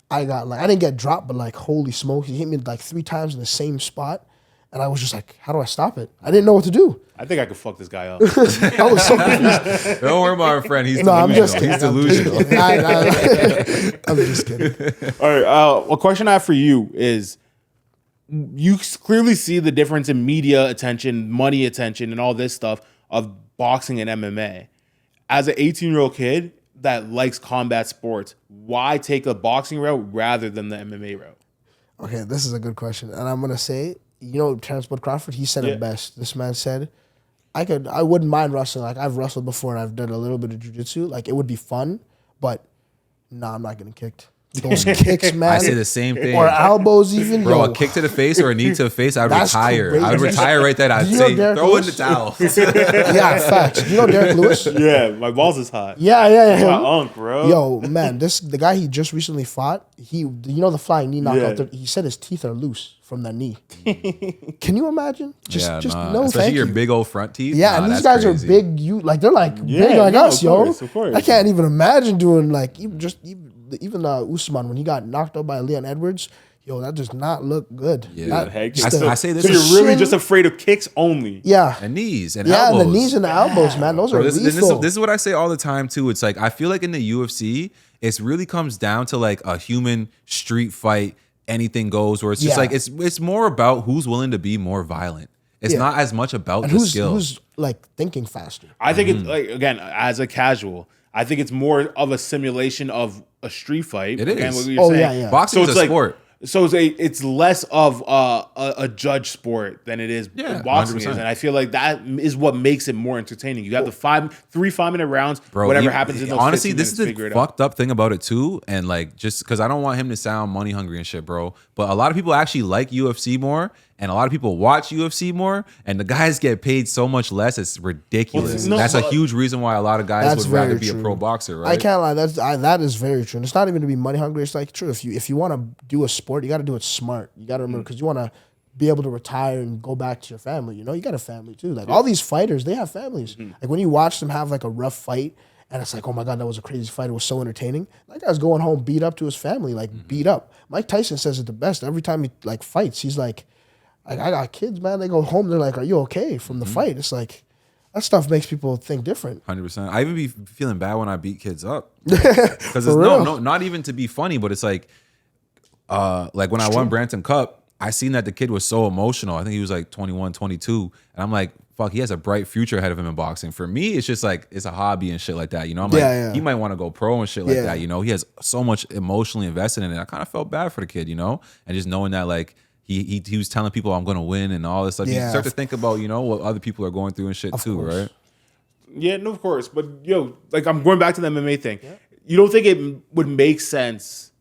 I didn't get dropped, but like holy smokes, he hit me like 3 times in the same spot, and I was just like, how do I stop it? I didn't know what to do. I think I could fuck this guy up. I was so confused. Don't worry about our friend. He's No, delusional. I'm just kidding. He's delusional. I'm just kidding. All right. A question I have for you is, you clearly see the difference in media attention, money attention, and all this stuff of boxing and MMA. As an 18-year-old kid that likes combat sports, why take a boxing route rather than the MMA route? Okay, this is a good question. And I'm going to say, Terrence Bud Crawford, he said it best. This man said, I wouldn't mind wrestling. Like, I've wrestled before and I've done a little bit of jiu-jitsu. Like, it would be fun, but I'm not getting kicked. Those kicks, man. I say the same thing. Or elbows even. Bro, a kick to the face or a knee to the face, I'd retire. Crazy. I would retire right there. I'd say, throw in the towel. Yeah, facts. You know Derek Lewis? Yeah, my balls is hot. Yeah. My unk, bro. Yo, man, the guy he just recently fought, the flying knee knockout, he said his teeth are loose from that knee. Can you imagine? No, especially your big old front teeth. Yeah, and these guys are big. They're like big like us, yo. Of course. I can't even imagine doing like even Usman when he got knocked out by Leon Edwards. Yo, that does not look good. Yeah, I say this. So you're really just afraid of kicks only. Yeah, and knees and elbows. And the knees and the elbows, man. Those are lethal. This is what I say all the time too. It's like I feel like in the UFC, it really comes down to like a human street fight. Anything goes, where it's just like it's more about who's willing to be more violent. It's not as much about the skill. Who's like thinking faster. I think it's like, again, as a casual, I think it's more of a simulation of a street fight. It is. Again, what you're saying. Yeah. Boxing is a sport. So it's less of a judge sport than it is boxing 100%. is, and I feel like that is what makes it more entertaining. You got the 3 5-minute rounds, bro, whatever happens in those honestly, 15 this minutes, is the fucked up thing about it too, and like just because I don't want him to sound money hungry and shit, bro. But a lot of people actually like UFC more, and a lot of people watch UFC more, and the guys get paid so much less. It's ridiculous. That's a huge reason why a lot of guys would rather be a pro boxer. Right? I can't lie. That is very true. And it's not even to be money hungry. It's like true. If you want to do a sport, you got to do it smart. You got to remember because you want to be able to retire and go back to your family. You got a family too. Like all these fighters, they have families. Like when you watch them have like a rough fight, and it's like, oh my God, that was a crazy fight. It was so entertaining. That guy's going home beat up to his family, like beat up. Mike Tyson says it the best. Every time he like fights, he's like, I got kids, man. They go home, they're like, are you okay from the fight? It's like that stuff makes people think different. 100%. I even be feeling bad when I beat kids up because it's not even to be funny, but it's like when I won Branton Cup, I seen that the kid was so emotional. I think he was like 21, 22. And I'm like, fuck, he has a bright future ahead of him in boxing. For me, it's just like, it's a hobby and shit like that. I'm like, he might want to go pro and shit like that. He has so much emotionally invested in it. I kind of felt bad for the kid, and just knowing that like, he was telling people I'm going to win and all this stuff. You start to think about, what other people are going through and shit too, right? Yeah, no, of course. But like I'm going back to the MMA thing. Yeah. You don't think it would make sense?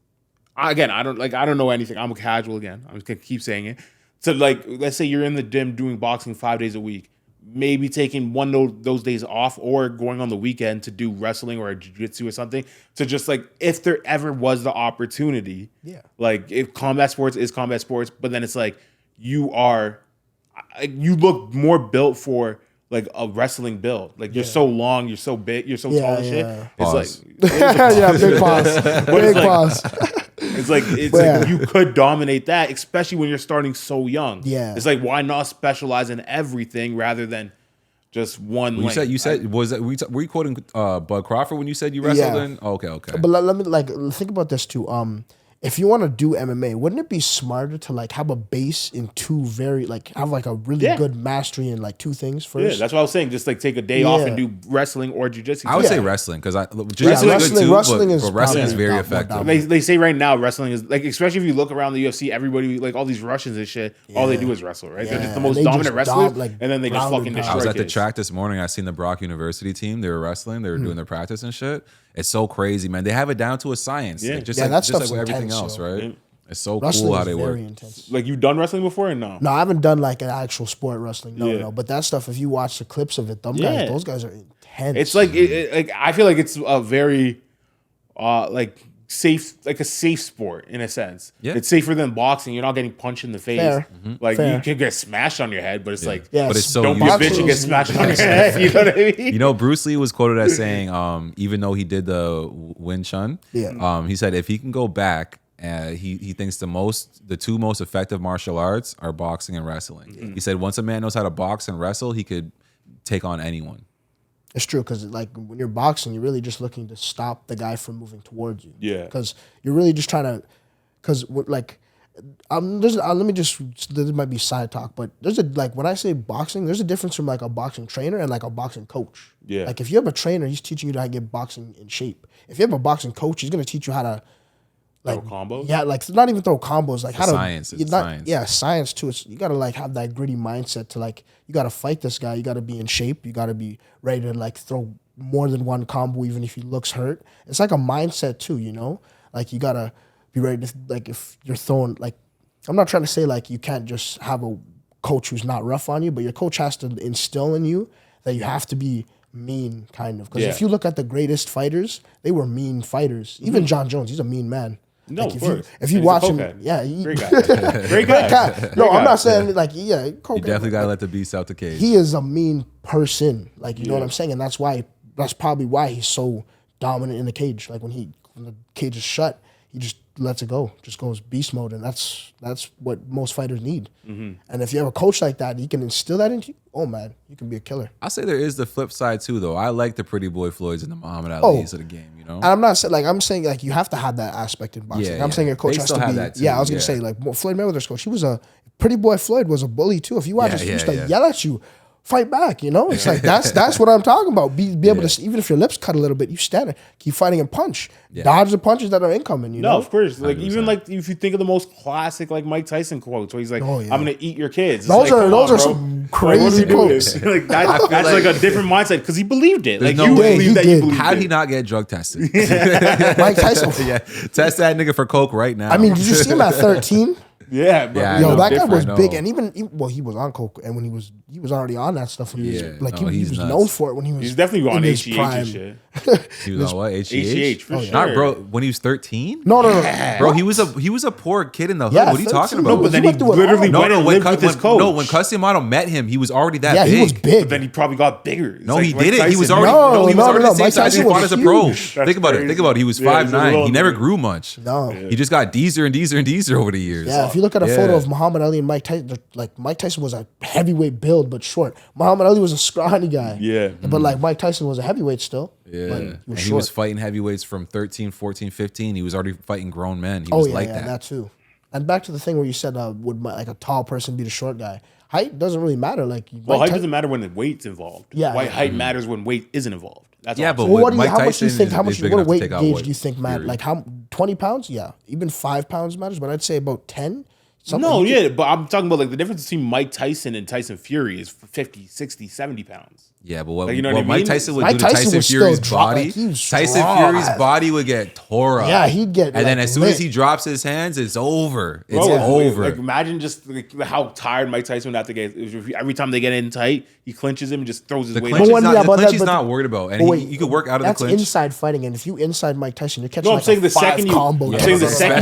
Again, I don't know anything. I'm a casual again. I'm just gonna keep saying it. So like, let's say you're in the gym doing boxing 5 days a week. Maybe taking one of those days off or going on the weekend to do wrestling or jiu-jitsu or something to just like, if there ever was the opportunity, like if combat sports is combat sports, but then it's like you look more built for like a wrestling build. Like you're so long, you're so big, you're so tall and shit. Pause. It's like, big pause. Big pause. It's like you could dominate that, especially when you're starting so young. Yeah, it's like why not specialize in everything rather than just one. Well, you said was that were you quoting Bud Crawford when you said you wrestled in? Oh, okay. But let me think about this too. If you want to do MMA, wouldn't it be smarter to like have a base in two have like a really good mastery in like two things first? Yeah, that's what I was saying. Just like take a day off and do wrestling or jiu-jitsu. I would say wrestling because wrestling is very effective. They say right now wrestling is like, especially if you look around the UFC, everybody like all these Russians and shit, all they do is wrestle, right? They're just the most dominant wrestlers, and then they just fucking destroy. I was at the track this morning. I seen the Brock University team. They were wrestling. They were doing their practice and shit. It's so crazy, man. They have it down to a science. Yeah, like, just like with everything else, right? Yeah. It's so wrestling cool how they work. intense. Like, you done wrestling before or no? No, I haven't done like an actual sport wrestling. No. But that stuff, if you watch the clips of it, those guys are intense. It's like, like I feel like it's a very safe, like a safe sport in a sense. Yeah. It's safer than boxing. You're not getting punched in the face. Fair. Like you can get smashed on your head, but it's like, but it's so don't be a bitch and get smashed on your head. You know what I mean? You know, Bruce Lee was quoted as saying, even though he did the Wing Chun, he said if he can go back, he thinks the two most effective martial arts are boxing and wrestling. He said once a man knows how to box and wrestle, he could take on anyone. It's true, because like when you're boxing, you're really just looking to stop the guy from moving towards you. Yeah. Because you're really just trying to, like, let me just, this might be side talk, but when I say boxing, there's a difference from like a boxing trainer and like a boxing coach. Yeah. Like if you have a trainer, he's teaching you how to get boxing in shape. If you have a boxing coach, he's going to teach you how to, like, throw combos? Yeah, like not even throw combos, like how to science. It's science. Yeah, science too. You gotta like have that gritty mindset to like, you gotta fight this guy, you gotta be in shape, you gotta be ready to like throw more than one combo even if he looks hurt. It's like a mindset too, you know? Like you gotta be ready to, like, if you're throwing, like, I'm not trying to say like you can't just have a coach who's not rough on you, but your coach has to instill in you that you have to be mean, kind of. Because if you look at the greatest fighters, they were mean fighters. Even John Jones, he's a mean man. No, like of course. If you watch him, great guy. Great guy. No, I'm not saying like, you definitely gotta let the beast out the cage. He is a mean person, like, you know what I'm saying, and that's probably why he's so dominant in the cage. Like when the cage is shut, he just lets it go, just goes beast mode, and that's what most fighters need. And if you have a coach like that, he can instill that into you. Oh man, you can be a killer. I say there is the flip side too, though. I like the Pretty Boy Floyds and the Muhammad Ali's of the game. You know, and I'm not saying like, I'm saying like you have to have that aspect in boxing. I'm saying your coach has to be. That too. Yeah, I was gonna say like Floyd Mayweather's coach. He was a Pretty Boy Floyd was a bully too. If you watch, he used to yell at you. Fight back, you know. It's like that's what I'm talking about. Be able to, even if your lips cut a little bit, you stand there, keep fighting and punch, dodge the punches that are incoming. You know, of course. Like 100%. Even like if you think of the most classic like Mike Tyson quotes, where he's like, "I'm gonna eat your kids." Those are some crazy quotes. Like that's like a different mindset because he believed it. Like you believe that you believed. How did he not get drug tested? Mike Tyson, test that nigga for coke right now. I mean, did you see him at 13? Yeah, bro. Yo, that guy was big, and he was on coke, and when he was already on that stuff. When he was known for it when he was. He's definitely on HGH prime. and shit. He was on what? HGH for sure. Not bro. When he was 13? No. Bro, he was a poor kid in the hood. Yeah, what are you talking about? No, but then he literally went and lived with his coach. No, when Customato met him, he was already that big. Yeah, he was big. But then he probably got bigger. No, he didn't. He was already the same size he fought as a pro. Think about it. He was 5'9". He never grew much. No. He just got deezer and deezer and deezer over the years. Yeah, if you look at a photo of Muhammad Ali and Mike Tyson, like Mike Tyson was a heavyweight build but short. Muhammad Ali was a scrawny guy. Yeah. But like Mike Tyson was a heavyweight still. Yeah. He was fighting heavyweights from 13, 14, 15. He was already fighting grown men. He was like that. that too. And back to the thing where you said, would like a tall person be the short guy? Height doesn't really matter. Like, height doesn't matter when the weight's involved. Yeah. Height matters when weight isn't involved. That's but what weight gauge do you think matters? Like 20 pounds? Yeah. Even 5 pounds matters, but I'd say about 10. but I'm talking about like the difference between Mike Tyson and Tyson Fury is 50, 60, 70 pounds. Yeah, but what, like, you know what Mike Tyson would do to Tyson Tyson Fury's body, Tyson Fury's body would get tore up. Yeah, he'd get and then as soon as he drops his hands, it's over. It's over. Like imagine just like how tired Mike Tyson would have to get. Every time they get in tight, he clinches him and just throws his weight. The clinch he's not worried about, and you could work out of the clinch. That's inside fighting, and if you inside Mike Tyson, you're catching. No, I'm saying the second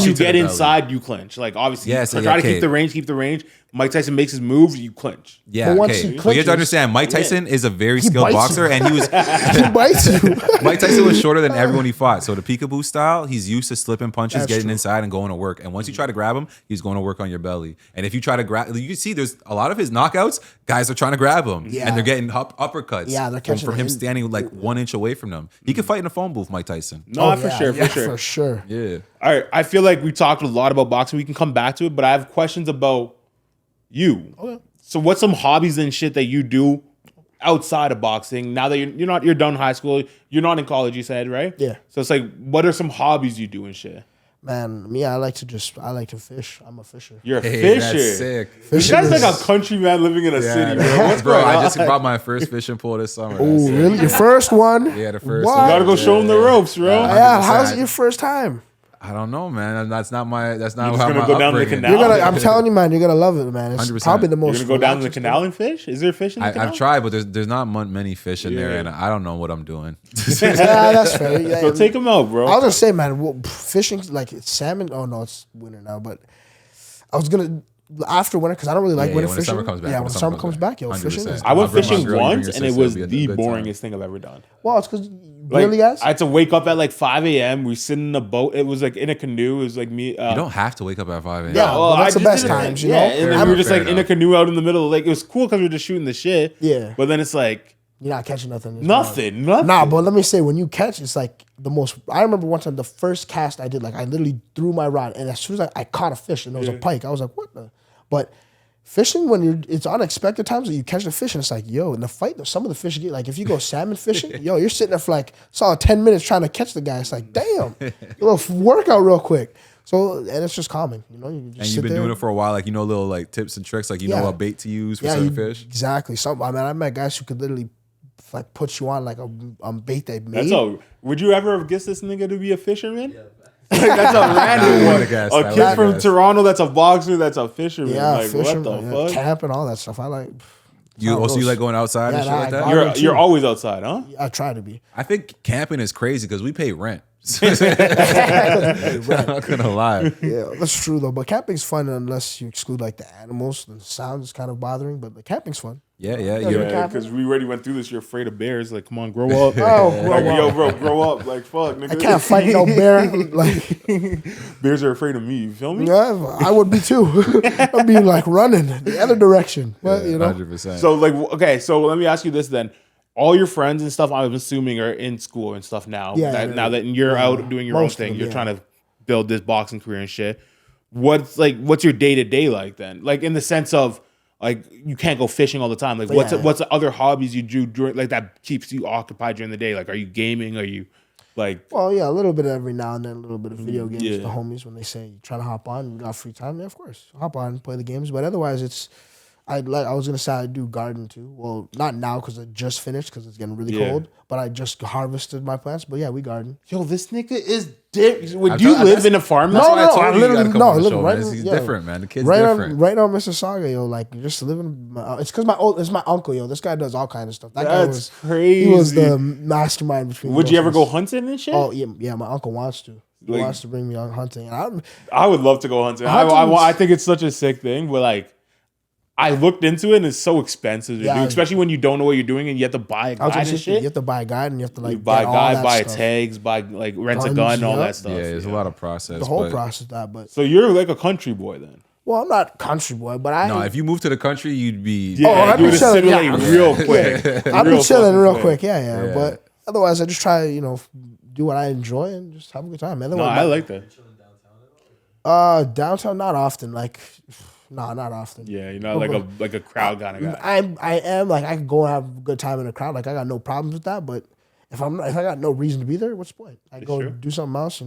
you get inside, you clinch. Like obviously, try to keep the range. Mike Tyson makes his moves, you clinch. Yeah, okay. But you have to understand, Mike Tyson is a very skilled boxer, and he was he bites you. Mike Tyson was shorter than everyone he fought. So the peekaboo style, he's used to slipping punches, getting inside and going to work. And once you try to grab him, he's going to work on your belly. And if you try to grab, you can see there's a lot of his knockouts, guys are trying to grab him. Yeah. And they're getting uppercuts they're catching from him standing like 1 inch away from them. He could fight in a phone booth, Mike Tyson. For sure. Yeah. All right, I feel like we talked a lot about boxing. We can come back to it, but I have questions about you. Okay. So what's some hobbies and shit that you do outside of boxing now that you're done high school, you're not in college, you said, right? Yeah. So it's like, what are some hobbies you do and shit? Man, me, I like to fish. I'm a fisher. You're a fisher. That's sick. This guy's like a country man living in a city, bro. Bro, I just brought my first fishing pole this summer. Oh, really? Your first one? Yeah, the first one. You gotta go show him the ropes, bro. Yeah, how's it your first time? I don't know, man. That's not how gonna my go down the canal. I'm telling you, man, you're gonna love it, man. It's 100%. Probably the most. You're gonna go down the canal and fish? Is there fish in the canal? I've tried, but there's not many fish in there, and I don't know what I'm doing. Yeah, that's fair. Yeah, so take them out, bro. I was gonna say, man, fishing like salmon. Oh no, it's winter now, but I was gonna. After winter, because I don't really like winter fishing. When the summer comes back, fishing. I went fishing once, and it was the boringest thing I've ever done. Well, it's because really, guys. I had to wake up at like 5 a.m. We sit in a boat. It was like in a canoe. It was like me. You don't have to wake up at 5 a.m. Yeah, well, that's the best times, you know. And then we were just like in a canoe out in the middle of the lake. It was cool because we were just shooting the shit. Yeah, but then it's like you're not catching nothing. Nothing. Nah, but let me say, when you catch, it's like the most. I remember one time the first cast I did, like I literally threw my rod, and as soon as I caught a fish, and it was a pike, I was like, what the? But fishing, when it's unexpected times that you catch the fish, and it's like, yo, in the fight, some of the fish get, like, if you go salmon fishing, yo, you're sitting there for like solid 10 minutes trying to catch the guy. It's like, damn, a little workout real quick. So, and it's just calming, you know. You just and you've been doing it for a while, like, you know, little like tips and tricks, like you know what bait to use for certain fish. Exactly. I met guys who could literally like put you on like a bait they made. That's all. Would you ever have guessed this nigga to be a fisherman? Yeah. That's a random one. A kid from Toronto that's a boxer, that's a fisherman. Yeah, like, fisherman, what the fuck? Camp and all that stuff. I like. You like going outside and shit like that? You're always outside, huh? I try to be. I think camping is crazy because we pay rent. I'm not gonna lie. Yeah, that's true though. But camping's fun unless you exclude like the animals. The sound is kind of bothering, but the camping's fun. Yeah. Because we already went through this. You're afraid of bears. Like, come on, grow up. Yo, bro, grow up. Like, fuck, nigga. I can't fight no bear. Like, bears are afraid of me. You feel me? Yeah, I would be too. I'd be like running the other direction. But you know, 100%. So like, okay, so let me ask you this then. All your friends and stuff, I'm assuming, are in school and stuff now. Now that you're out doing your own thing, you're trying to build this boxing career and shit. What's your day-to-day like then? Like in the sense of like you can't go fishing all the time. Like what's the other hobbies you do during like that keeps you occupied during the day? Like are you gaming? Are you like? Well, yeah, a little bit every now and then, a little bit of video games. The homies when they say you trying to hop on, you got free time. Yeah, of course, hop on, play the games. But otherwise, it's. I was gonna say I do garden too. Well, not now because I just finished because it's getting really cold. But I just harvested my plants. But yeah, we garden. Yo, this nigga is different. Would you live in a farm? No, I live right. He's different, man. The kid's right different. Right on Mississauga, yo. Like just living. It's because it's my uncle, yo. This guy does all kind of stuff. That's crazy. He was the mastermind between. Would you ever go hunting and shit? Oh yeah. My uncle wants to. He wants to bring me on hunting. And I would love to go hunting. I think it's such a sick thing, but like. I looked into it and it's so expensive to do, especially when you don't know what you're doing and you have to buy a guide and shit. You have to buy a guide and you have to like you buy a guide, buy tags, buy like rent a gun, all that stuff. Yeah, there's a lot of process. The whole process that, but so you're like a country boy then. Well, I'm not country boy, but No, if you move to the country, you'd be. I'd be chilling real quick. I'd be chilling real quick. Yeah. But otherwise, I just try to do what I enjoy and just have a good time. No, I like that. Downtown, not often. Like. No, not often. Yeah, you're not like a crowd kind of guy. I am like I can go and have a good time in a crowd. Like I got no problems with that. But if I got no reason to be there, what's the point? I go do something else.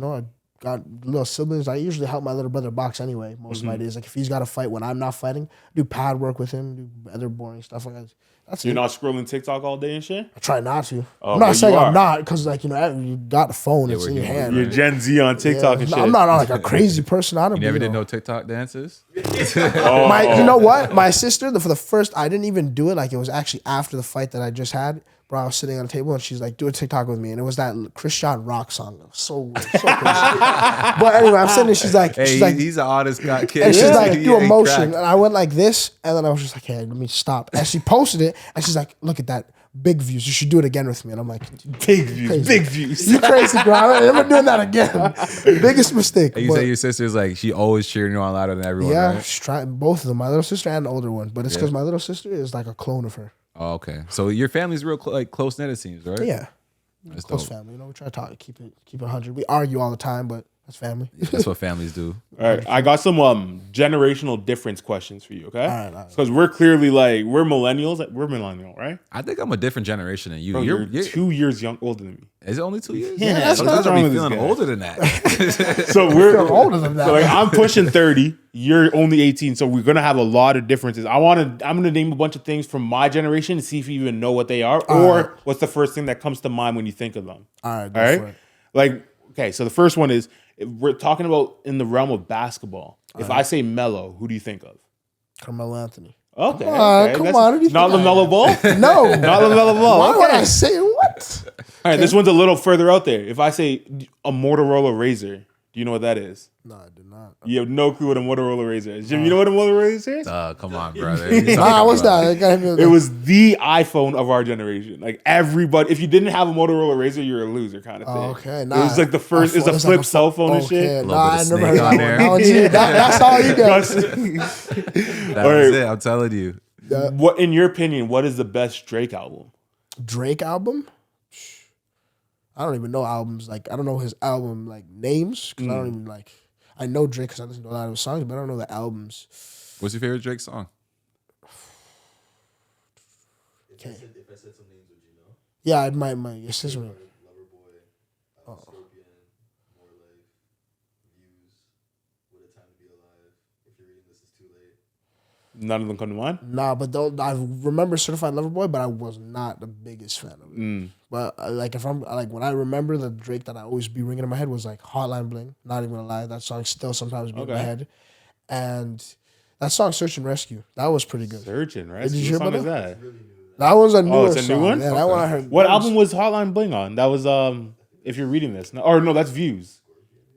got little siblings. I usually help my little brother box anyway. Most of my days, like if he's got to fight when I'm not fighting, do pad work with him, do other boring stuff like that. That's You're not scrolling TikTok all day and shit? I try not to. Oh, I'm not saying I'm not, because like, you know, you got the phone, it's in your hand. You're Gen Z on TikTok and shit. I'm not like a crazy person. I don't. You never did no TikTok dances? You know what? My sister, for the first, I didn't even do it. Like it was actually after the fight that I just had. Bro, I was sitting on a table and she's like, do a TikTok with me. And it was that Christian rock song. It was so crazy. But anyway, I'm sitting there, she's like, he's an artist, got kids. And she's like, do a motion. And I went like this. And then I was just like, hey, let me stop. And she posted it. And she's like, look at that. Big views. You should do it again with me. And I'm like, big views. Crazy. Big views. You crazy, bro. I'm never doing that again. Biggest mistake. And you say your sister's like, she always cheering you on louder than everyone, yeah, right? she's trying, both of them. My little sister and the older one. But it's because my little sister is like a clone of her. Oh, okay. So your family's real close knit, it seems, right? Yeah. That's close dope. family. You know, we try to talk, keep it 100. We argue all the time, but that's family. Yeah, that's what families do. All right, I got some generational difference questions for you, okay? All right. Because we're clearly like, we're millennials. We're millennial, right? I think I'm a different generation than you. Bro, you're 2 years older than me. Is it only 2 years? Yeah, that's what's wrong be with this feeling guy? older than that. So we're older than that. So like, I'm pushing 30. You're only 18. So we're gonna have a lot of differences. I'm gonna name a bunch of things from my generation and see if you even know what they are, or what's the first thing that comes to mind when you think of them. All right. All right. Like, okay. So the first one is, if we're talking about in the realm of basketball. If I say Melo, who do you think of? Carmelo Anthony. Okay. Come on. Who do you Not think LaMelo Ball? No. Not LaMelo Ball. Why Okay. would I say what? All right, this one's a little further out there. If I say a Motorola Razr, do you know what that is? No, I did not. You have no clue what a Motorola Razr is. Jim, you know what a Motorola Razr is? Come on, brother. What's that? It was the iPhone of our generation. Like everybody, if you didn't have a Motorola Razr, you're a loser kind of thing. Okay, It was like the first, it's a flip cell phone and shit. Nah, I never heard on that there. one. That's all you got. That was it. I'm telling you. What, in your opinion, what is the best Drake album? Drake album? I don't even know albums. Like, I don't know his album, like, names. Because I don't even, like... I know Drake because I listen to a lot of his songs, but I don't know the albums. What's your favorite Drake song? If I said some names, would you know? Yeah, my sister. Loverboy, Scorpion, More Life, Views, What a Time to Be Alive. If you're reading this, it's too late. None of them come to mind? Nah, but I remember Certified Lover Boy, but I was not the biggest fan of it. But like if I'm like when I remember the Drake that I always be ringing in my head was like Hotline Bling. Not even gonna lie, that song still sometimes be in my head. And that song Search and Rescue, that was pretty good. Search and Did Rescue. you What hear song is about that? That was a newer it's a new song. one? Yeah, that one I heard. What album was Hotline Bling on? That was If You're Reading This. No, or no, that's Views.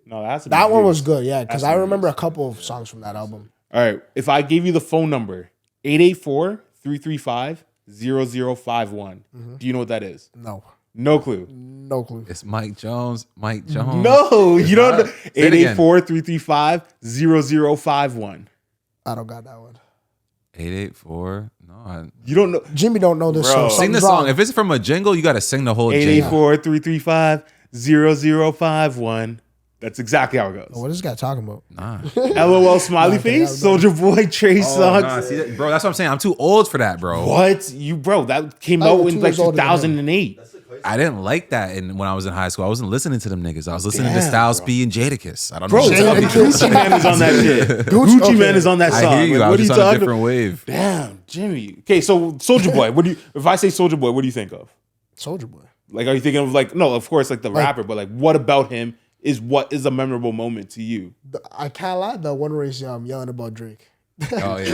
No, that has to be That one Views. was good, yeah, because That's I the remember Views. a couple of songs from that album. All right. If I gave you the phone number, 884-335-0051, do you know what that is? No. No clue. No clue. It's Mike Jones. Mike Jones. No, you don't know. Say it again. 884-335-0051. I don't got that one. 884. No. You don't know. Jimmy don't know this Bro. song. Sing the Something's song. wrong. If it's from a jingle, you got to sing the whole jingle. 884-335-0051. That's exactly how it goes. What is this guy talking about? Nah. LOL smiley face, Soldier Boy, Trey Songz. Nah, see that, bro, that's what I'm saying. I'm too old for that, bro. What? Bro, that came I out was in 2 like years older than him. 2008. I didn't like that when I was in high school. I wasn't listening to them niggas. I was listening to Styles bro. P and Jadakiss. I don't know. Bro, what to tell you. Gucci Man is on that shit. Gucci Man is on that song. I hear you. Like, I what was are you just on a talking different about? wave. Damn, Jimmy. Okay, so Soldier Boy, if I say Soldier Boy, what do you think of? Soldier Boy. Like, are you thinking of like, no, of course, like the rapper, but like, what about him is what is a memorable moment to you? I can't lie. The one where he's yelling about Drake. Oh, yeah.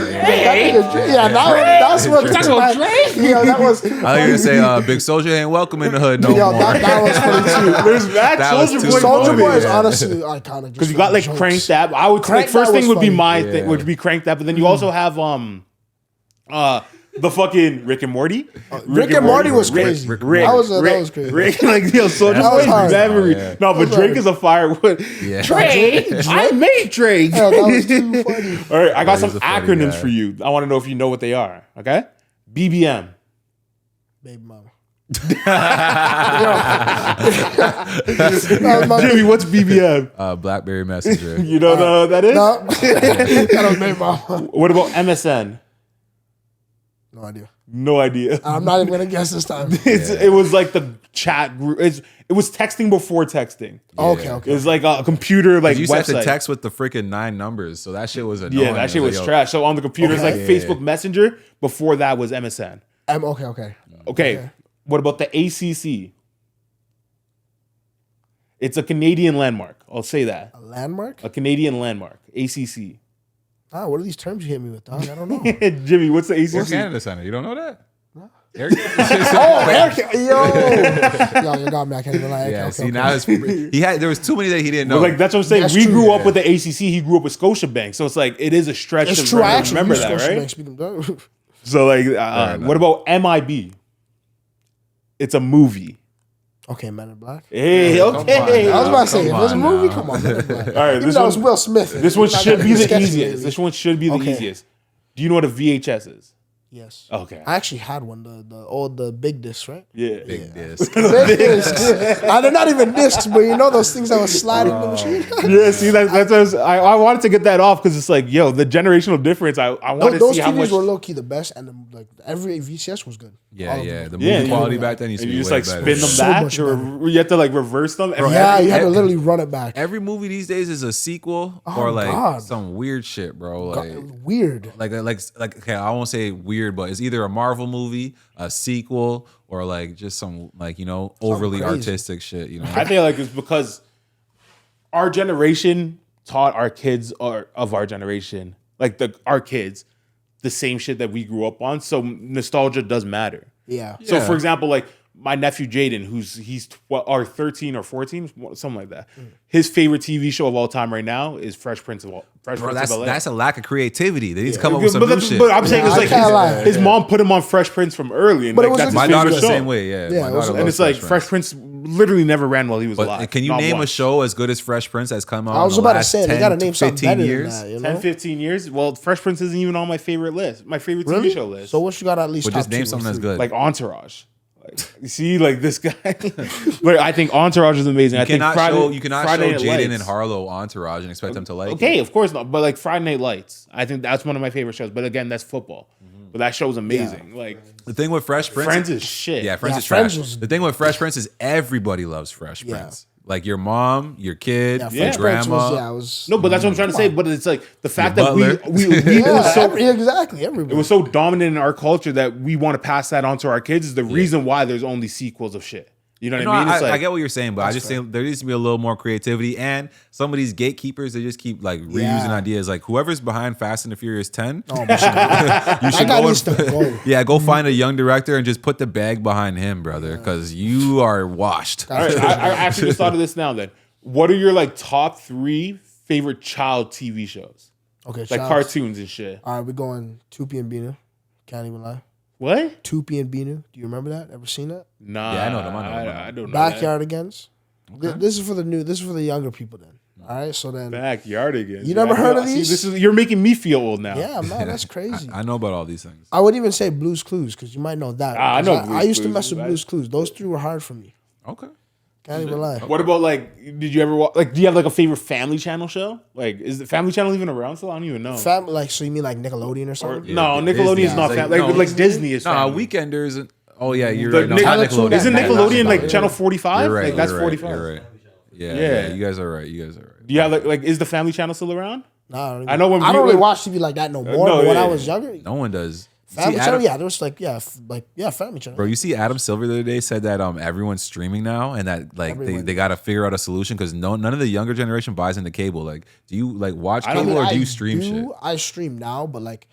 That's what took my. Yeah, that was. I was going to say, Big Soldier ain't welcome in the hood no Yo, more. that was funny too. There's that That was Soldier too Boy. Soldier moment. Boy is honestly iconic. Because you got like Crank That. I would Crank like first That thing was would be funny. my Yeah. thing, would be Crank That, but then you also have the fucking Rick and Morty. Rick and Morty was crazy. Rick, That was crazy. Rick, like yo, Soldier That was Boy hard. memory. Oh, yeah. No, but was Drake hard. is a fire. Yeah. Drake, I made Drake. Hell, that was too funny. All right, I got some he's a funny acronyms guy. for you. I want to know if you know what they are. Okay, BBM. Baby mama. Jimmy, what's BBM? Blackberry Messenger. You don't know what that is? No, that was baby mama. What about MSN? No idea. No idea. I'm not even gonna guess this time. It was like the chat group. It was texting before texting. Okay. It was like a computer like You used to have website. to text with the freaking 9 numbers, so that shit was annoying. Yeah, that shit was trash. So on the computer, it's like Facebook Messenger. Before that was MSN. Okay. What about the ACC? It's a Canadian landmark. I'll say that. A landmark? A Canadian landmark. ACC. What are these terms you hit me with, dog? I don't know. Jimmy, what's the ACC? We're Canada Center. You don't know that? No. Yo, you got me. I can't even lie. Yeah, now there was too many that he didn't know. But like that's what I'm saying. That's We true, grew up with the ACC. He grew up with Scotiabank. So it's like it is a stretch It's to true. I actually remember use that, right? Scotiabank, speaking of. So like, what about MIB? It's a movie. Okay, Men in Black. Hey, okay. I was about to say, if it was a movie, come on, Men in Black. All right, Even though it was Will Smith. This one should be the sketchy, easiest. maybe. This one should be the easiest. Do you know what a VHS is? Yes. Okay. I actually had one, the big discs, right? Yeah. Big disc. Big discs. They're not even discs, but you know those things that was sliding in the machine? Yeah, see, that's what I wanted to get that off because it's like, yo, the generational difference. I wanted to Those see how TVs much. were low key the best, and like every VCS was good. Yeah, All of yeah. them. The movie Yeah, quality yeah. back then used to And be you just way like better. spin them So back, much or better. you have to like reverse them. And Yeah, you had to literally run it back. Every movie these days is a sequel or like God. some weird shit, bro. Like, Weird. like okay, I won't say weird, but it's either a Marvel movie, a sequel, or like just some like overly crazy. artistic shit. I think like it's because our generation taught our kids of our generation, like our kids, the same shit that we grew up on. So nostalgia does matter. Yeah. So Yeah. for example, like my nephew Jaden, he's 13 or 14, something like that. His favorite TV show of all time right now is Fresh Prince of Bro, Bel-Air. that's a lack of creativity. They need to come up with some but, new shit. but I'm saying Yeah, it's I like can't lie. his mom put him on Fresh Prince from early, and But it like, was that's a- My his daughter's favorite the show. same way. Yeah, Yeah, my it was- daughter And loves it's like Fresh Fresh Prince literally never ran while he was But alive. can you Not name a once. show as good as Fresh Prince that's come out? I was in the about to last say, they 10, got to name something 15 better years? than that, you 10, know? 15 years? Well, Fresh Prince isn't even on my favorite list. My favorite TV show list. So what you got at least But just top name two, something that's three? good. Like Entourage. Like, you see, like this guy. But I think Entourage is amazing. You cannot show Friday Night Jaden Lights. and Harlow Entourage and expect them to like Okay, it. of course not. But like Friday Night Lights, I think that's one of my favorite shows. But again, that's football. But that show's amazing. Like The thing with Fresh Prince, Friends is shit. Yeah, Friends Yeah, is trash. Friends was- The thing with Fresh Prince is everybody loves Fresh Yeah. Prince. Like your mom, your kid, Yeah, your Fresh Prince grandma. was No, but that's what I'm trying to say. But it's like the fact Your that butler. we yeah, it was so exactly. Everybody. it was so dominant in our culture that we want to pass that on to our kids is the reason why there's only sequels of shit. You know what I mean? It's I like get what you're saying, but I just think there needs to be a little more creativity. And some of these gatekeepers, they just keep like reusing Yeah. ideas. Like whoever's behind Fast and the Furious 10, Oh, my God. you should guy go needs to go. yeah, go find a young director and just put the bag behind him, brother, because you are washed. all right, I actually just thought of this now then. What are your like top 3 favorite child TV shows? Okay, Like shout- cartoons and shit. All right, we're going Tupi and Binu. Can't even lie. What? Tupi and Binu. Do you remember that? Ever seen that? Nah. Yeah, I know them, I don't know. that. Backyardigans. This is for the new. This is for the younger people. Then. All right. So then. Backyardigans. You never heard of See, these? you're making me feel old now. Yeah, man, that's crazy. I know about all these things. I would even say Blue's Clues because you might know that. I know I Blue's used to Clues. mess with Blue's Clues. Those 3 were hard for me. Okay. Can't even lie. What about like? Did you ever like? Do you have like a favorite Family Channel show? Like, is the Family Channel even around still? I don't even know. Like, so you mean like Nickelodeon or Or, something? no, Disney. Nickelodeon is not Like, family. no, Like Disney is. Nah, family. Weekenders. Oh yeah, you're The right. No, Nick- not Nickelodeon- Nickelodeon. Isn't Yeah, Nickelodeon like yeah. channel 45? You're right. Like that's you're right, 45. You're right. Yeah, Yeah. yeah, you guys are right. You guys are right. Do you have like is the Family Channel still around? Nah, I know when I we don't really were- watch TV like that no more. no, but when yeah. I was younger, No one does. You Family see Channel, Adam- yeah, there was like Family Channel. Bro, you see Adam Silver the other day said that everyone's streaming now and that like Everyone. they got to figure out a solution because none of the younger generation buys into cable. Like, do you like watch I don't- cable or I do you stream shit? I stream now, but like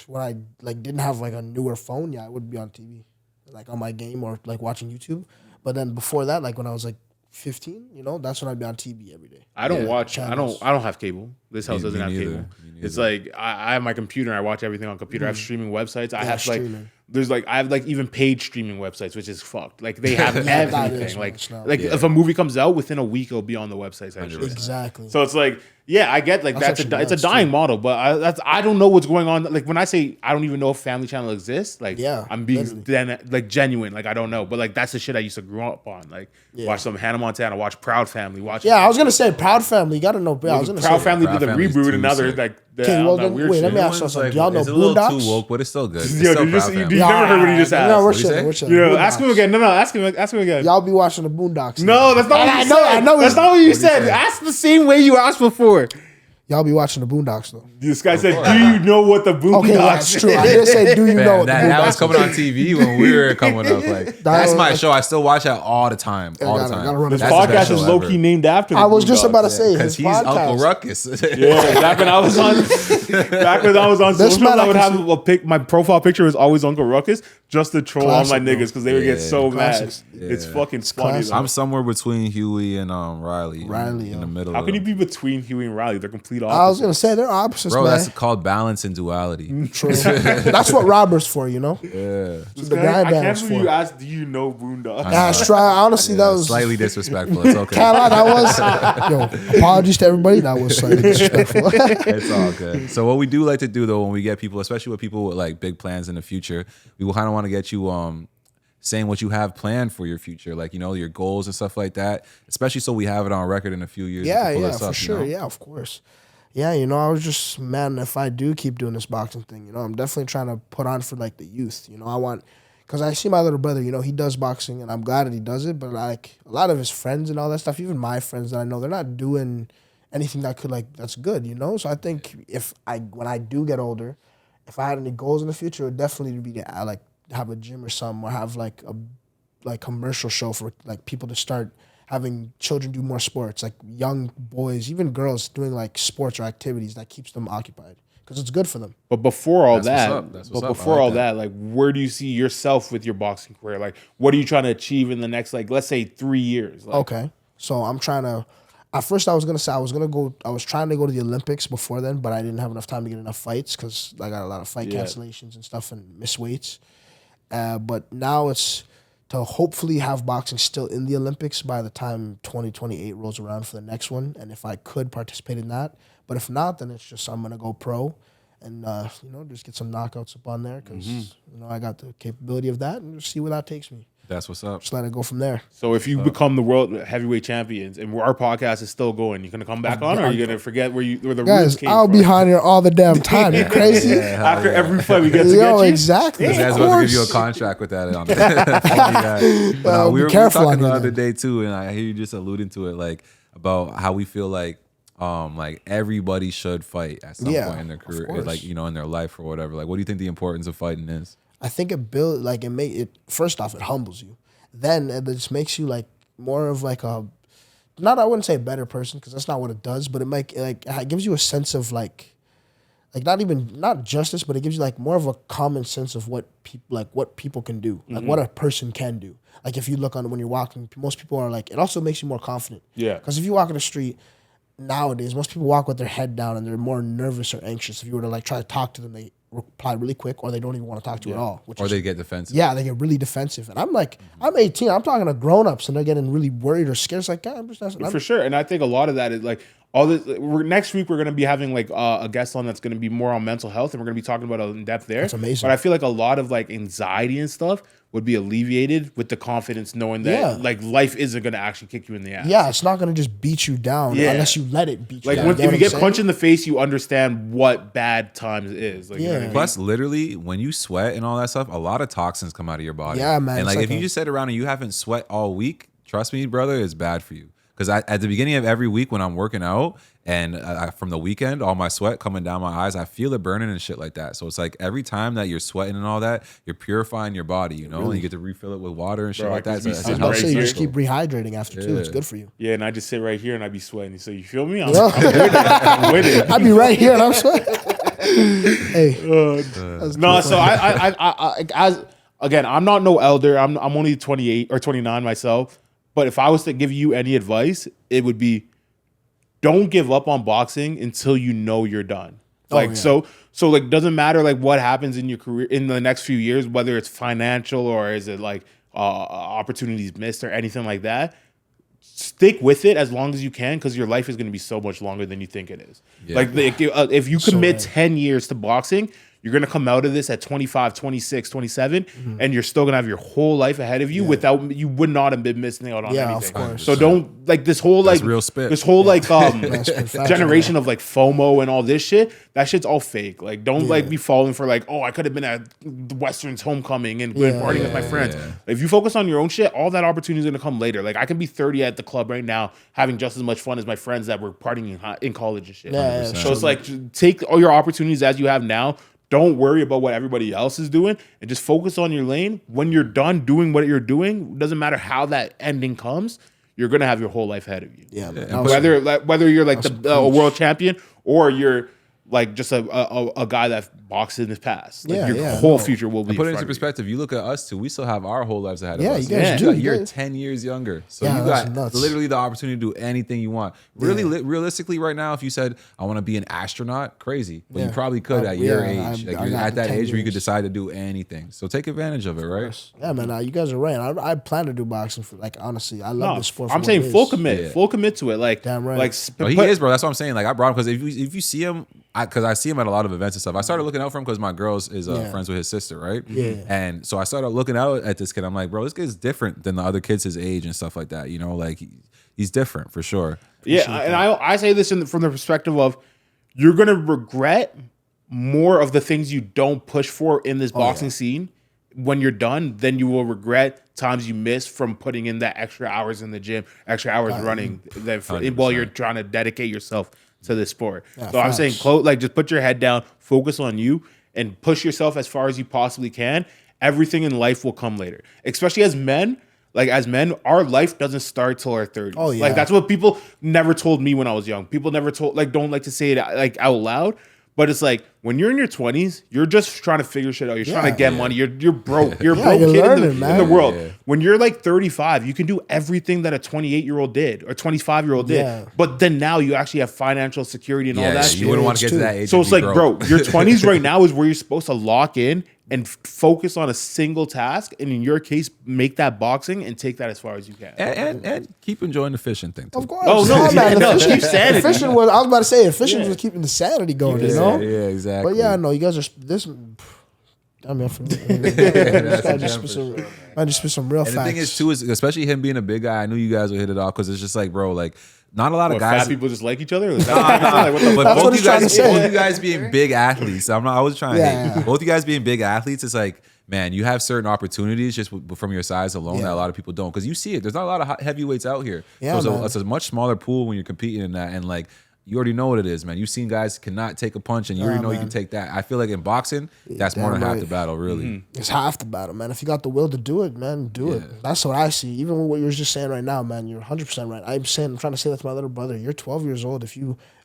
when I like didn't have like a newer phone, yeah, I would be on TV, like on my game or like watching YouTube. But then before that, like when I was like 15, that's when I'd be on TV every day. I don't watch. channels. I don't have cable. This house Me doesn't have neither. cable. Me neither. It's like I have my computer and I watch everything on computer. I have streaming websites. I have like streaming. there's like I have like even paid streaming websites, which is fucked. Like they have that everything. is, man. Like It's not- like if a movie comes out within a week, it'll be on the websites. Actually. Exactly. So it's like, yeah, I get like That's it's actually a dying model, but I don't know what's going on. Like when I say I don't even know if Family Channel exists, like Yeah, I'm being literally. then like genuine, like I don't know, but like that's the shit I used to grow up on. Like watch some Hannah Montana, watch Proud Family, watch Yeah, I was gonna say Proud Family. You gotta know. I was gonna Proud say Family Proud after the reboot, and now they're like, okay, well, then, wait, let me ask you something. Do y'all know it's a little Boondocks? too woke, but it's still good. It's Yo, still you never heard what he just asked. No, we're chilling. Yo, ask him again. No, ask him again. Y'all be watching the Boondocks. No, that's not what you said. I know that's not what you said. Ask the same way you asked before. Y'all be watching the Boondocks though. This guy said, "Do you know what the Boondocks?" Okay, that's true. I did say, "Do you know?" That was coming on TV when we were coming up. Like that's my show. I still watch that all the time. All the time. This podcast is low key named after. I was just about to say because he's Uncle Ruckus. Yeah, back when I was on social, I would have my profile picture was always Uncle Ruckus just to troll all my niggas because they would get so mad. It's fucking funny. I'm somewhere between Huey and Riley. In the middle. How can you be between Huey and Riley? They're complete opposites. I was gonna say they're opposites, bro. Man. That's called balance and duality. True. That's what Robert's for, you know. Yeah. The guy I can't believe you asked, "Do you know Boondocks?" That's try. Honestly, that was slightly disrespectful. It's okay. Can't lie, that was. Apologies to everybody. That was slightly disrespectful. It's all good. So what we do like to do though, when we get people, especially with people with like big plans in the future, we kind of want to get you saying what you have planned for your future, like, you know, your goals and stuff like that, especially so we have it on record in a few years. Yeah, for sure. You know? Yeah, of course. Yeah, you know, I was just, man, if I do keep doing this boxing thing, you know, I'm definitely trying to put on for like the youth. You know, because I see my little brother, you know, he does boxing and I'm glad that he does it, but like a lot of his friends and all that stuff, even my friends that I know, they're not doing anything that's good, you know? So I think when I do get older, if I had any goals in the future, it would definitely be to like have a gym or something, or have like a commercial show for like people to start having children do more sports, like young boys, even girls doing like sports or activities that keeps them occupied because it's good for them. But before all that, like, where do you see yourself with your boxing career? Like, what are you trying to achieve in the next, like, let's say 3 years? Like, okay, so I'm trying to. At first, I was trying to go to the Olympics before then, but I didn't have enough time to get enough fights because I got a lot of fight cancellations and stuff and miss weights. But now it's to hopefully have boxing still in the Olympics by the time 2028 rolls around for the next one. And if I could participate in that. But if not, then it's just I'm going to go pro and, you know, just get some knockouts up on there because, you know, I got the capability of that and just see where that takes me. That's what's up. Just let it go from there. So if you become the world heavyweight champions and our podcast is still going, you going to come back on, or are you going to forget where the roots came I'll from? be on here all the damn time. You crazy? After every fight, we get to get you? Exactly. This guy's about to give you a contract with that on it. But we were talking the other day too, and I hear you just alluding to it, like about how we feel like everybody should fight at some point in their career, like, you know, in their life or whatever. Like, what do you think the importance of fighting is? I think first off, it humbles you. Then it just makes you like more of like I wouldn't say a better person because that's not what it does, but it gives you a sense of like not justice, but it gives you like more of a common sense of what people can do, like what a person can do. Like if you look on when you're walking, most people are like, it also makes you more confident. Yeah. Because if you walk in the street nowadays, most people walk with their head down and they're more nervous or anxious. If you were to like try to talk to them, they reply really quick, or they don't even want to talk to you at all. They get defensive. Yeah, they get really defensive. And I'm like, I'm 18. I'm talking to grown-ups, and they're getting really worried or scared. It's like, God, for sure. And I think a lot of that is like all this. Next week we're going to be having like a guest on that's going to be more on mental health, and we're going to be talking about it in depth there. That's amazing. But I feel like a lot of like anxiety and stuff would be alleviated with the confidence knowing that like life isn't going to actually kick you in the ass. Yeah, it's not going to just beat you down unless you let it beat you down. Like if you get punched in the face, you understand what bad times is. Like, you know what I mean? Plus, literally, when you sweat and all that stuff, a lot of toxins come out of your body. Yeah, man. And like if you just sit around and you haven't sweat all week, trust me, brother, it's bad for you. Because at the beginning of every week when I'm working out and from the weekend, all my sweat coming down my eyes, I feel it burning and shit like that. So it's like every time that you're sweating and all that, you're purifying your body, you know, and you get to refill it with water and shit like that. So you just keep rehydrating after too. It's good for you. Yeah, and I just sit right here and I be sweating. So you feel me? I'm with it. I'd be right here and I'm sweating. Hey. No, so I'm not no elder. I'm only 28 or 29 myself. But if I was to give you any advice, it would be don't give up on boxing until you know you're done. Like, so like, doesn't matter like what happens in your career in the next few years, whether it's financial or is it like opportunities missed or anything like that. Stick with it as long as you can because your life is going to be so much longer than you think it is. Yeah. Like if you commit 10 years to boxing, you're going to come out of this at 25, 26, 27, and you're still going to have your whole life ahead of you without, you would not have been missing out on anything. Of course. So don't, like, this whole, like, real spit. this whole, like, generation of, like, FOMO and all this shit, that shit's all fake. Like, don't, like, be falling for, like, oh, I could have been at the Western's homecoming and partying with my friends. If you focus on your own shit, all that opportunity is going to come later. Like, I can be 30 at the club right now, having just as much fun as my friends that were partying in college and shit. So it's like, take all your opportunities as you have now. Don't worry about what everybody else is doing and just focus on your lane. When you're done doing what you're doing, doesn't matter how that ending comes, you're going to have your whole life ahead of you. Whether you're like a world champion or you're like just a guy that boxed in his past. Like your whole future will be. Put it into perspective. You look at us two. We still have our whole lives ahead of us. You guys do. You're 10 years younger, so you got literally the opportunity to do anything you want. Really, realistically, right now, if you said I want to be an astronaut, crazy, but you probably could at your age. Like you're at that age where you could decide to do anything. So take advantage of it, right? Yeah, man. You guys are right. I plan to do boxing for, like, honestly, I love this sport. I'm saying full commit to it. Like, damn right. Like, he is, bro. That's what I'm saying. Like, I brought him because if you see him, because I see him at a lot of events and stuff. I started looking out for him because my girls is friends with his sister, right? Yeah. And so I started looking out at this kid. I'm like, bro, this kid's different than the other kids his age and stuff like that. You know, like he's different for sure. Yeah, and I say this from the perspective of you're gonna regret more of the things you don't push for in this boxing scene when you're done than you will regret times you missed from putting in that extra hours in the gym, extra hours running while you're trying to dedicate yourself to this sport. So I'm saying, like, just put your head down, focus on you, and push yourself as far as you possibly can. Everything in life will come later. Especially as men, our life doesn't start till our 30s. Oh, yeah. Like, that's what people never told me when I was young. People never don't like to say it, like, out loud. But it's like, when you're in your 20s, you're just trying to figure shit out. You're trying to get money. You're broke. You're a broke kid in the world. Yeah. When you're like 35, you can do everything that a 28-year-old did or 25-year-old did. Yeah. But then now you actually have financial security and all that shit. You wouldn't want to get to that age. So it's like, bro, your 20s right now is where you're supposed to lock in and focus on a single task. And in your case, make that boxing and take that as far as you can. And keep enjoying the fishing thing, too. Of course. Oh, no, man. Keep sanity. Fishing was, I was about to say, fishing was keeping the sanity going, you know? Yeah, exactly. But yeah, no, you guys are this. I mean, I just spit some real facts. And the thing is, too, is especially him being a big guy, I knew you guys would hit it off because it's just like, bro, like, not a lot of guys. Fat people just like each other? Like, but both you guys being big athletes, I was trying to hate. Both you guys being big athletes, it's like, man, you have certain opportunities just from your size alone that a lot of people don't. Because you see it. There's not a lot of heavyweights out here. Yeah, so it's a much smaller pool when you're competing in that. And, like, you already know what it is, man. You've seen guys cannot take a punch, and you already know you can take that. I feel like in boxing, that's more than half the battle, really. Mm-hmm. It's half the battle, man. If you got the will to do it, man, do it. That's what I see. Even with what you were just saying right now, man, you're 100% right. I'm trying to say that to my little brother. You're 12 years old.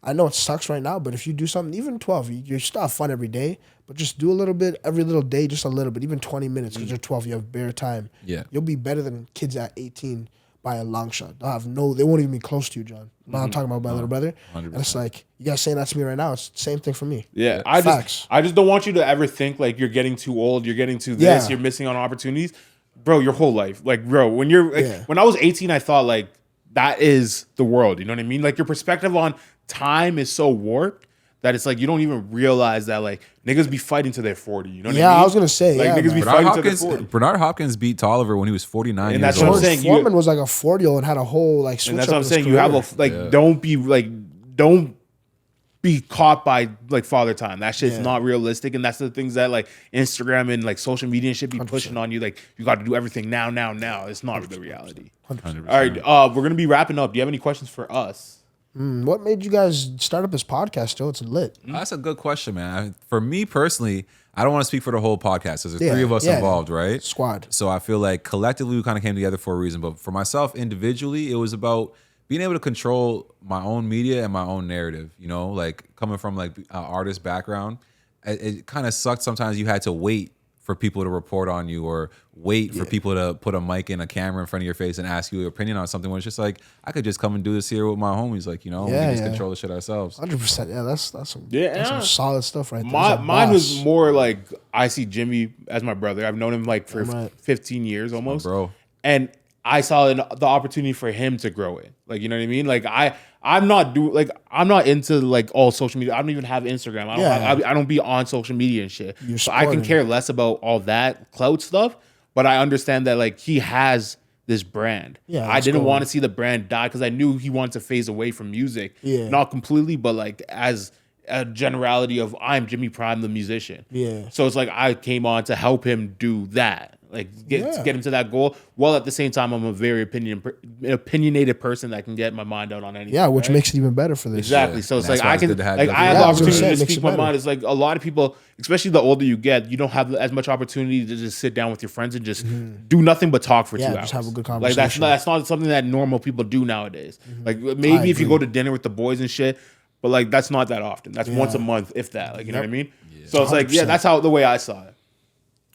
I know it sucks right now, but if you do something, even 12, you still have fun every day, but just do a little bit every little day, just a little bit, even 20 minutes, because you're 12, you have bare time. Yeah. You'll be better than kids at 18 by a long shot. They won't even be close to you, John. I'm talking about my little brother. 100%. And it's like, you guys saying that to me right now, it's the same thing for me. Yeah. I just don't want you to ever think like you're getting too old, you're getting too this, you're missing on opportunities. Bro, your whole life. Like, bro, when when I was 18, I thought like that is the world. You know what I mean? Like your perspective on time is so warped that it's like you don't even realize that like niggas be fighting to their 40. You know what I mean? Yeah, I was gonna say like niggas be fighting to their 40. Bernard Hopkins beat Tolliver when he was 49 and years that's what old. I'm saying. Foreman was like a 40-year-old and had a whole like switch. And that's what I'm saying. You have don't be caught by like father time. That shit's not realistic, and that's the things that like Instagram and like social media and shit be 100%. Pushing on you. Like you got to do everything now. It's not the reality. 100%. All right, we're gonna be wrapping up. Do you have any questions for us? What made you guys start up this podcast, Joe? It's lit. That's a good question, man. For me personally, I don't want to speak for the whole podcast. There's 3 of us involved, right? Squad. So I feel like collectively we kind of came together for a reason. But for myself individually, it was about being able to control my own media and my own narrative. You know, like coming from like an artist background, it kind of sucked sometimes you had to wait for people to report on you or wait for people to put a mic and a camera in front of your face and ask you your opinion on something when it's just like, I could just come and do this here with my homies. Like, you know, we can just control the shit ourselves. 100%. Yeah, that's some solid stuff right there. Mine was more like, I see Jimmy as my brother. I've known him like for 15 years almost. Bro. And I saw the opportunity for him to grow it. Like, you know what I mean? Like I'm not into like all social media. I don't even have Instagram. I don't be on social media and shit. So I can care less about all that clout stuff. But I understand that like he has this brand. Yeah, I didn't want to see the brand die because I knew he wanted to phase away from music. Yeah, not completely, but like as a generality of I'm Jimmy Prime, the musician. Yeah. So it's like I came on to help him do that. Like get him to that goal, while at the same time I'm a very opinionated person that can get my mind out on anything. Yeah, which makes it even better for this. Exactly. So it's like I have the opportunity to speak my mind. It's like a lot of people, especially the older you get, you don't have as much opportunity to just sit down with your friends and just do nothing but talk for 2 hours. Just have a good conversation. Like that's not something that normal people do nowadays. Like maybe if you go to dinner with the boys and shit, but like that's not that often. That's once a month, if that. Like you know what I mean? Yeah. So it's like that's how the way I saw it.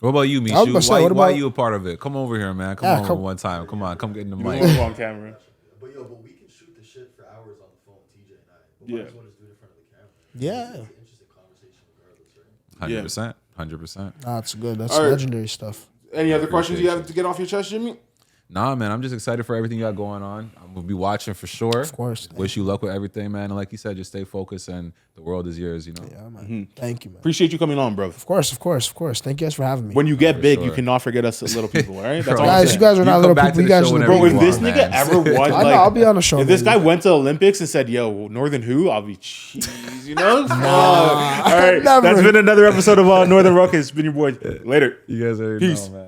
What about you, Mishu? Why are you a part of it? Come over here, man. Come over one time. Come on, come get in the mic. On camera. But we can shoot the shit for hours on the phone, TJ and I. But might as well just do it in front of the camera. Yeah. It's an interesting conversation regardless, right? 100%. That's good. That's legendary stuff. Any other questions you have to get off your chest, Jimmy? Nah, man, I'm just excited for everything you got going on. I'm going to be watching for sure. Of course. Wish you luck with everything, man. And like you said, just stay focused and the world is yours, you know? Yeah, man. Thank you, man. Appreciate you coming on, bro. Of course. Thank you guys for having me. When you get big, you cannot forget us little people, all right? That's all guys, you guys are not little people. You guys are bro, if this nigga ever won, I know, I'll be on the show. If this guy went to Olympics and said, yo, Northern who? I'll be cheese, you know? All right. That's been another episode of Northern Ruckus. It's been your boy. Later. You guys are, peace. Man.